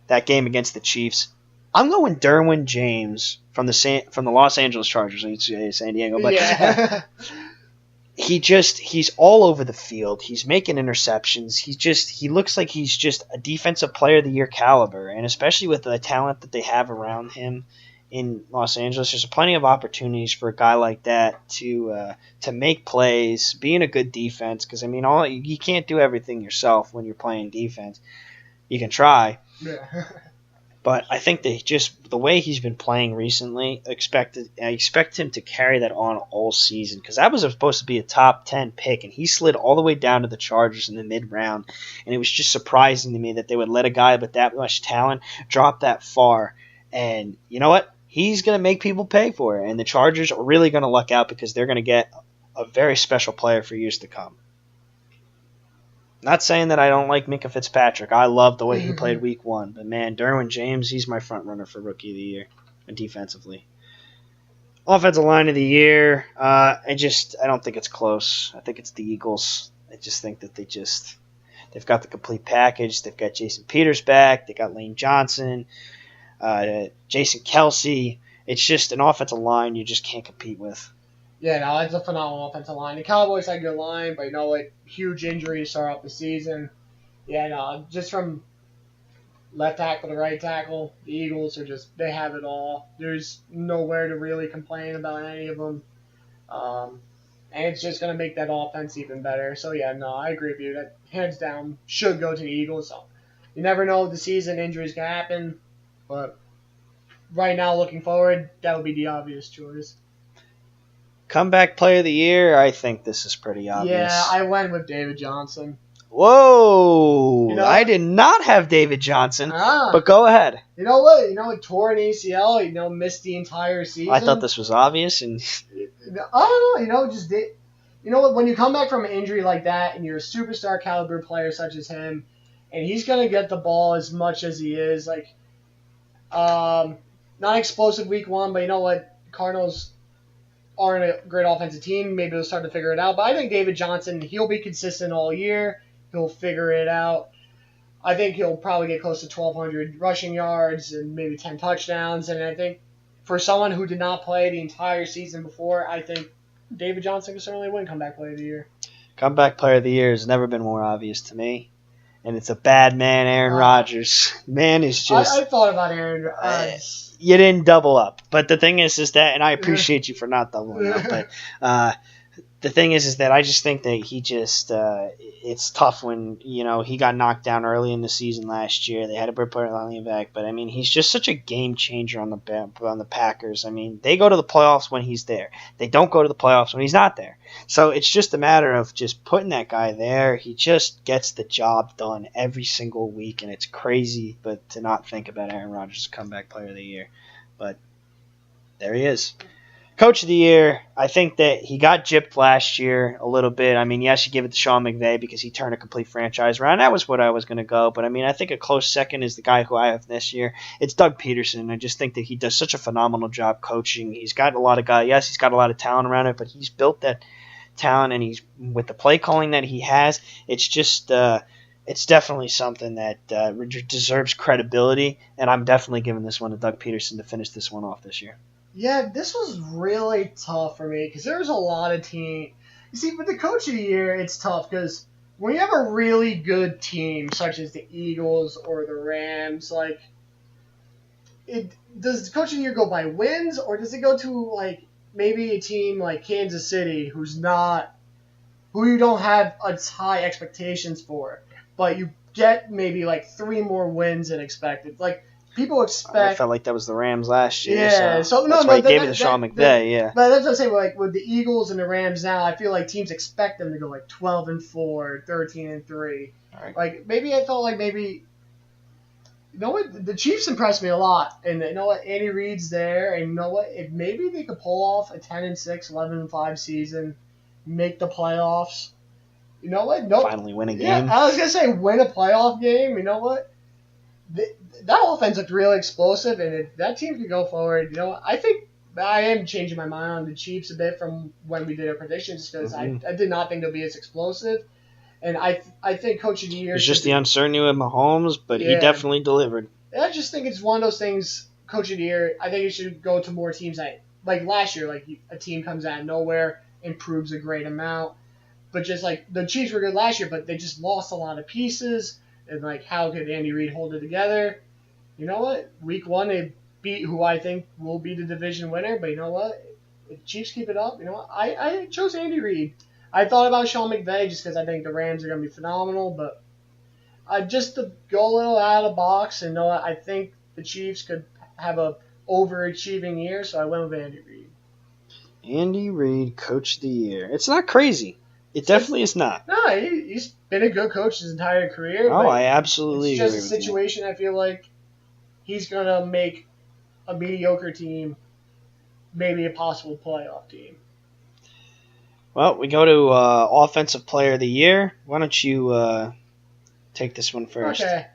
that game against the Chiefs. I'm going Derwin James from the Los Angeles Chargers. I say San Diego, but yeah. He's all over the field. He's making interceptions. He looks like he's just a Defensive Player of the Year caliber, and especially with the talent that they have around him in Los Angeles, there's plenty of opportunities for a guy like that to make plays, be in a good defense. Because I mean, you can't do everything yourself when you're playing defense. You can try. Yeah. But I think that just the way he's been playing recently, I expect him to carry that on all season because that was supposed to be a top 10 pick, and he slid all the way down to the Chargers in the mid-round, and it was just surprising to me that they would let a guy with that much talent drop that far. And you know what? He's going to make people pay for it, and the Chargers are really going to luck out because they're going to get a very special player for years to come. Not saying that I don't like Minka Fitzpatrick. I love the way he played week 1. But, man, Derwin James, he's my front runner for Rookie of the Year defensively. Offensive line of the year, I don't think it's close. I think it's the Eagles. I just think that they've got the complete package. They've got Jason Peters back. They got Lane Johnson, Jason Kelsey. It's just an offensive line you just can't compete with. Yeah, no, it's a phenomenal offensive line. The Cowboys had a good line, but you know what? Huge injuries start off the season. Yeah, no, just from left tackle to right tackle, the Eagles they have it all. There's nowhere to really complain about any of them. And it's just going to make that offense even better. So, yeah, no, I agree with you. That hands down should go to the Eagles. So, you never know the season, injuries can happen. But right now, looking forward, that'll be the obvious choice. Comeback player of the year, I think this is pretty obvious. Yeah, I went with David Johnson. Whoa! You know, I did not have David Johnson, Ah. but go ahead. You know what? Tore an ACL. Missed the entire season. I thought this was obvious, and I don't know. Just did. You know what? When you come back from an injury like that, and you're a superstar caliber player such as him, and he's gonna get the ball as much as he is, not explosive week one, but you know what? Cardinals aren't a great offensive team. Maybe they'll start to figure it out. But I think David Johnson, he'll be consistent all year. He'll figure it out. I think he'll probably get close to 1,200 rushing yards and maybe 10 touchdowns. And I think for someone who did not play the entire season before, I think David Johnson can certainly win Comeback Player of the Year. Comeback Player of the Year has never been more obvious to me. And it's a bad man, Aaron Rodgers. Man is just... I thought about Aaron. You didn't double up. But the thing is that, and I appreciate you for not doubling up, but the thing is that I just think that he just, it's tough when, he got knocked down early in the season last year. They had to put him back, but I mean, he's just such a game changer on the Packers. I mean, they go to the playoffs when he's there. They don't go to the playoffs when he's not there. So it's just a matter of just putting that guy there. He just gets the job done every single week, and it's crazy, but to not think about Aaron Rodgers' Comeback Player of the Year. But there he is. Coach of the Year, I think that he got gypped last year a little bit. I mean, yes, you give it to Sean McVay because he turned a complete franchise around. That was what I was going to go. But, I mean, I think a close second is the guy who I have this year. It's Doug Peterson. I just think that he does such a phenomenal job coaching. He's got a lot of guys. Yes, he's got a lot of talent around it, but he's built that talent, and he's with the play calling that he has, it's just it's definitely something that deserves credibility, and I'm definitely giving this one to Doug Peterson to finish this one off this year. Yeah, this was really tough for me because there's a lot of teams. You see, with the Coach of the Year, it's tough because when you have a really good team, such as the Eagles or the Rams, does the Coach of the Year go by wins, or does it go to, maybe a team like Kansas City who you don't have as high expectations for, but you get maybe, 3 more wins than expected? People expect. I felt like that was the Rams last year. Yeah, so that's why he gave it to Sean McVay. Yeah, but that's what I'm saying. With the Eagles and the Rams now, I feel like teams expect them to go 12-4, 13-3. All right. Maybe I felt maybe. You know what? The Chiefs impressed me a lot, and you know what? Andy Reid's there, and you know what? If maybe they could pull off a 10-6, 11-5 season, make the playoffs. You know what? Nope. Finally win a game. Yeah, I was gonna say win a playoff game. You know what? That offense looked really explosive, and if that team could go forward, I think I am changing my mind on the Chiefs a bit from when we did our predictions because I did not think they'll be as explosive. And I think Coach of the Year... It's just the uncertainty with Mahomes, but he definitely delivered. I just think it's one of those things, Coach of the Year, I think it should go to more teams like last year, a team comes out of nowhere, improves a great amount. But just the Chiefs were good last year, but they just lost a lot of pieces. And, how could Andy Reid hold it together? You know what? Week 1, they beat who I think will be the division winner. But you know what? If the Chiefs keep it up, you know what? I chose Andy Reid. I thought about Sean McVay just because I think the Rams are going to be phenomenal. But just to go a little out of the box and know what? I think the Chiefs could have a overachieving year. So I went with Andy Reid. Andy Reid, Coach of the Year. It's not crazy. It definitely is not. No, he's been a good coach his entire career. Oh, I absolutely agree with you. It's just a situation I feel like he's going to make a mediocre team maybe a possible playoff team. Well, we go to Offensive Player of the Year. Why don't you take this one first? Okay.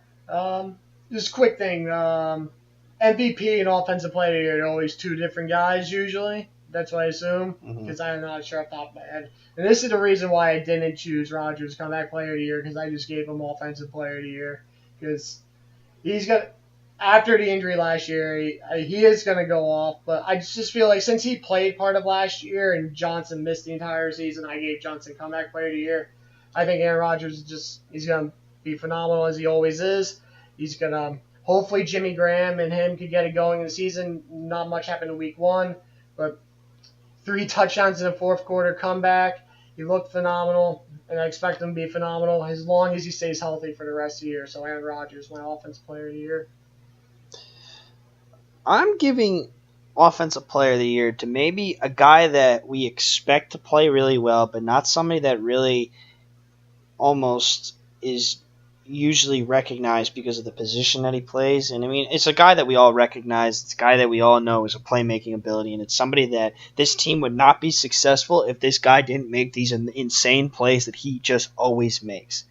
Just a quick thing. MVP and Offensive Player of the Year are always 2 different guys usually. That's what I assume, because I'm not sure off the top of my head. And this is the reason why I didn't choose Rodgers Comeback Player of the Year, because I just gave him Offensive Player of the Year. Because he's got, after the injury last year, he is going to go off. But I just feel like since he played part of last year and Johnson missed the entire season, I gave Johnson Comeback Player of the Year. I think Aaron Rodgers he's going to be phenomenal as he always is. He's going to, hopefully Jimmy Graham and him could get it going in the season. Not much happened in week 1, but 3 touchdowns in the fourth quarter comeback. He looked phenomenal, and I expect him to be phenomenal as long as he stays healthy for the rest of the year. So Aaron Rodgers, my Offensive Player of the Year. I'm giving Offensive Player of the Year to maybe a guy that we expect to play really well, but not somebody that really almost is usually recognized because of the position that he plays. And I mean, it's a guy that we all recognize. It's a guy that we all know is a playmaking ability, and it's somebody that this team would not be successful if this guy didn't make these insane plays that he just always makes.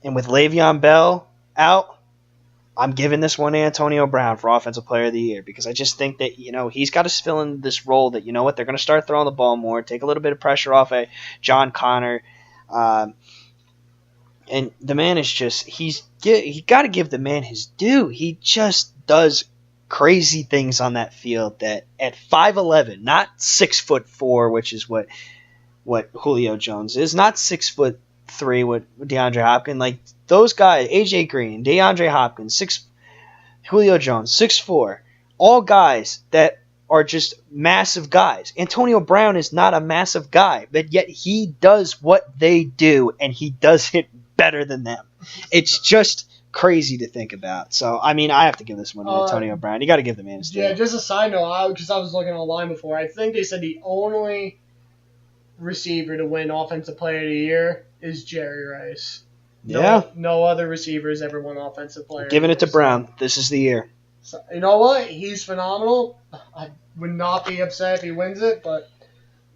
And with Le'Veon Bell out, I'm giving this one to Antonio Brown for Offensive Player of the Year because I just think that, he's got to fill in this role that, they're going to start throwing the ball more, take a little bit of pressure off of John Connor. And the man is just, he got to give the man his due. He just does crazy things on that field that at 5'11", not 6'4", which is what Julio Jones is, not 6'3" with DeAndre Hopkins. Like those guys, AJ Green, DeAndre Hopkins, Julio Jones, 6'4", all guys that are just massive guys. Antonio Brown is not a massive guy, but yet he does what they do, and he does it better than them. It's just crazy to think about. So, I mean, I have to give this one to Antonio Brown. You got to give the man his due. Yeah, just a side note, because I was looking online before, I think they said the only receiver to win Offensive Player of the Year is Jerry Rice. No other receivers ever won Offensive Player. Giving it to Brown. This is the year. So, you know what? He's phenomenal. I would not be upset if he wins it, but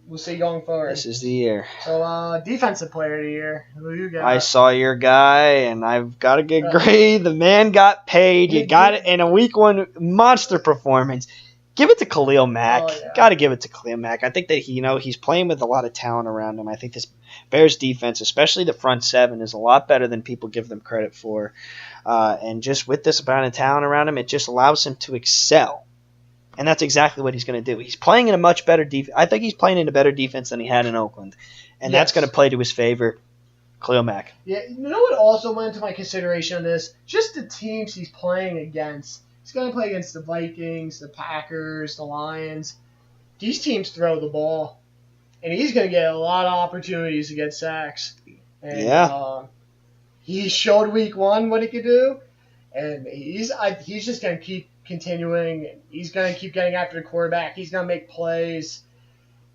we'll see going forward. This is the year. So, Defensive Player of the Year. Who you got? I saw your guy, and I've got to agree. The man got paid. You got it in a Week 1 monster performance. Give it to Khalil Mack. Oh, yeah. Got to give it to Khalil Mack. I think that he's playing with a lot of talent around him. I think this Bears defense, especially the front seven, is a lot better than people give them credit for. And just with this amount of talent around him, it just allows him to excel. And that's exactly what he's going to do. He's playing in a much better defense. I think he's playing in a better defense than he had in Oakland. And that's going to play to his favor. Khalil Mack. Yeah, you know what also went into my consideration on this? Just the teams he's playing against. He's going to play against the Vikings, the Packers, the Lions. These teams throw the ball. And he's going to get a lot of opportunities to get sacks. And, he showed Week 1 what he could do. And he's just going to keep continuing. He's going to keep getting after the quarterback. He's going to make plays.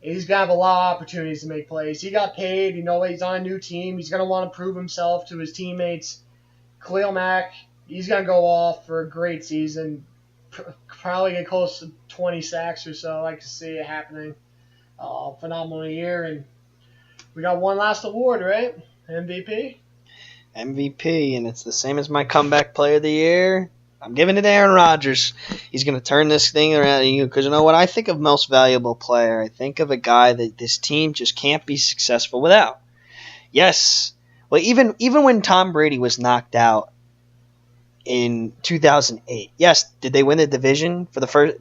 He's going to have a lot of opportunities to make plays. He got paid. He's on a new team. He's going to want to prove himself to his teammates. Khalil Mack, he's going to go off for a great season. Probably get close to 20 sacks or so. I like to see it happening. Phenomenal year. And we got one last award, right? MVP, and it's the same as my comeback player of the year. I'm giving it to Aaron Rodgers. He's going to turn this thing around. Because you know what? I think of most valuable player. I think of a guy that this team just can't be successful without. Yes. Well, even when Tom Brady was knocked out in 2008, yes, did they win the division for the first,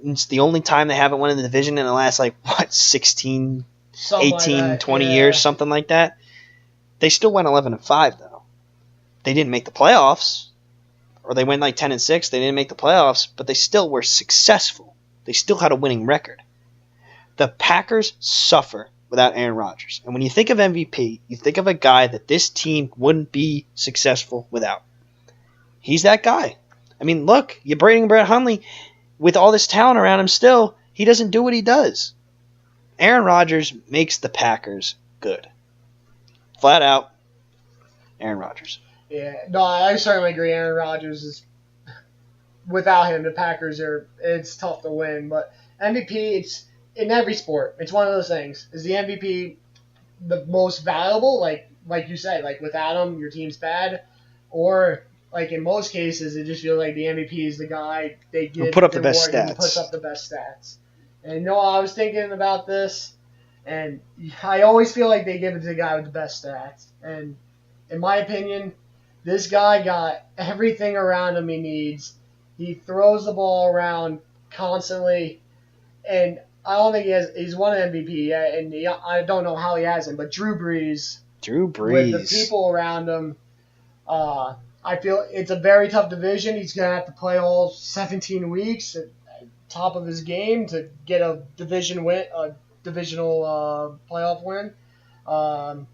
it's the only time they haven't won the division in the last, 16, something 18, like 20 years, something like that. They still went 11-5, though. They didn't make the playoffs. Or they went 10-6. They didn't make the playoffs, but they still were successful. They still had a winning record. The Packers suffer without Aaron Rodgers. And when you think of MVP, you think of a guy that this team wouldn't be successful without. He's that guy. I mean, look, you're bringing Brett Hundley with all this talent around him still. He doesn't do what he does. Aaron Rodgers makes the Packers good. Flat out, Aaron Rodgers. Yeah, no, I certainly agree. Aaron Rodgers is, without him, the Packers it's tough to win. But MVP, it's in every sport. It's one of those things. Is the MVP the most valuable? Like you said, without him, your team's bad. Or, in most cases, it just feels like the MVP is the guy they give put up the best stats. Who puts up the best stats. And I was thinking about this, and I always feel like they give it to the guy with the best stats. And in my opinion, this guy got everything around him he needs. He throws the ball around constantly, and I don't think he's won an MVP yet, and I don't know how he hasn't, but Drew Brees. With the people around him, I feel it's a very tough division. He's going to have to play all 17 weeks at top of his game to get a divisional playoff win.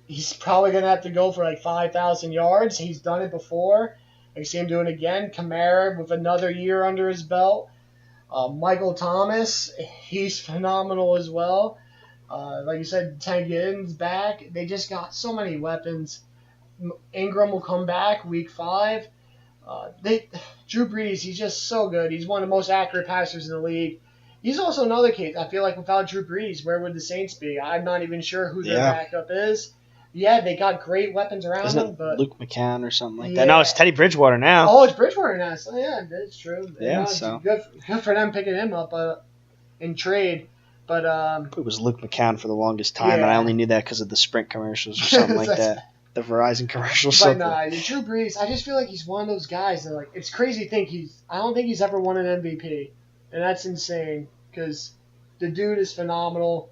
He's probably going to have to go for 5,000 yards. He's done it before. I see him doing it again. Kamara with another year under his belt. Michael Thomas, he's phenomenal as well. Like you said, Ted Ginn's back. They just got so many weapons. Ingram will come back week 5. Drew Brees, he's just so good. He's one of the most accurate passers in the league. He's also another case. I feel like without Drew Brees, where would the Saints be? I'm not even sure who their backup is. Yeah, they got great weapons around Isn't them, it but Luke McCann or something like that? No, it's Teddy Bridgewater now. Oh, it's Bridgewater now. So yeah, that's true. Yeah, so good for them picking him up in trade. But it was Luke McCann for the longest time, and I only knew that because of the Sprint commercials or something like that. The Verizon commercials. But Drew Brees, I just feel like he's one of those guys that, like, it's crazy to think I don't think he's ever won an MVP, and that's insane because the dude is phenomenal,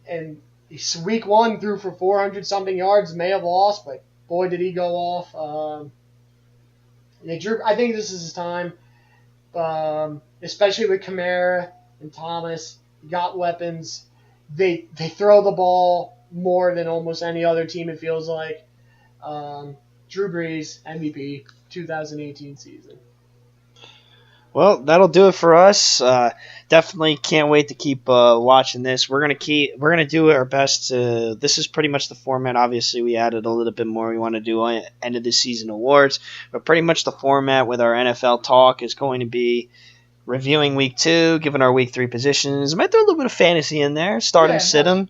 and he's week 1 threw for 400 something yards, may have lost, but boy did he go off. Drew, I think this is his time, especially with Kamara and Thomas. Got weapons. They throw the ball more than almost any other team, it feels like. Drew Brees, MVP, 2018 season. Well, that'll do it for us. Definitely can't wait to keep watching this. We're gonna do our best to. This is pretty much the format. Obviously, we added a little bit more. We want to do end of the season awards, but pretty much the format with our NFL talk is going to be reviewing week 2, giving our week 3 positions. Might throw a little bit of fantasy in there. Start 'em, sit 'em.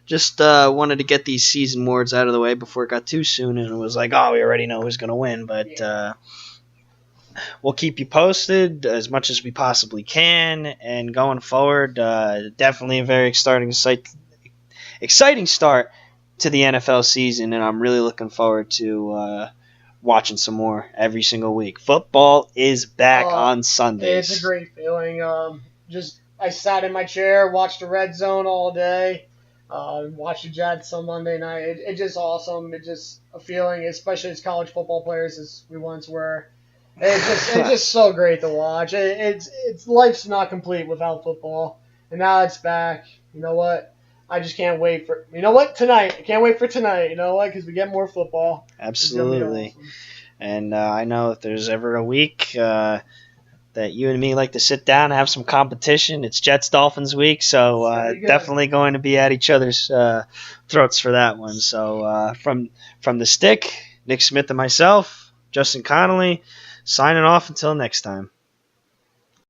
Just wanted to get these season awards out of the way before it got too soon, and it was like, oh, we already know who's going to win. But we'll keep you posted as much as we possibly can. And going forward, definitely a very exciting start to the NFL season, and I'm really looking forward to watching some more every single week. Football is back on Sundays. It's a great feeling. I sat in my chair, watched the Red Zone all day. Watch the Jets on Monday night. It's just awesome. It's just a feeling, especially as college football players as we once were. It's just so great to watch. It's life's not complete without football, and now it's back. You know what? I just can't wait for tonight. I can't wait for tonight. You know what? Because we get more football. Absolutely. Awesome. And I know if there's ever a week that you and me like to sit down and have some competition, it's Jets-Dolphins week, so definitely going to be at each other's throats for that one. So from the stick, Nick Smith and myself, Justin Connolly, signing off until next time.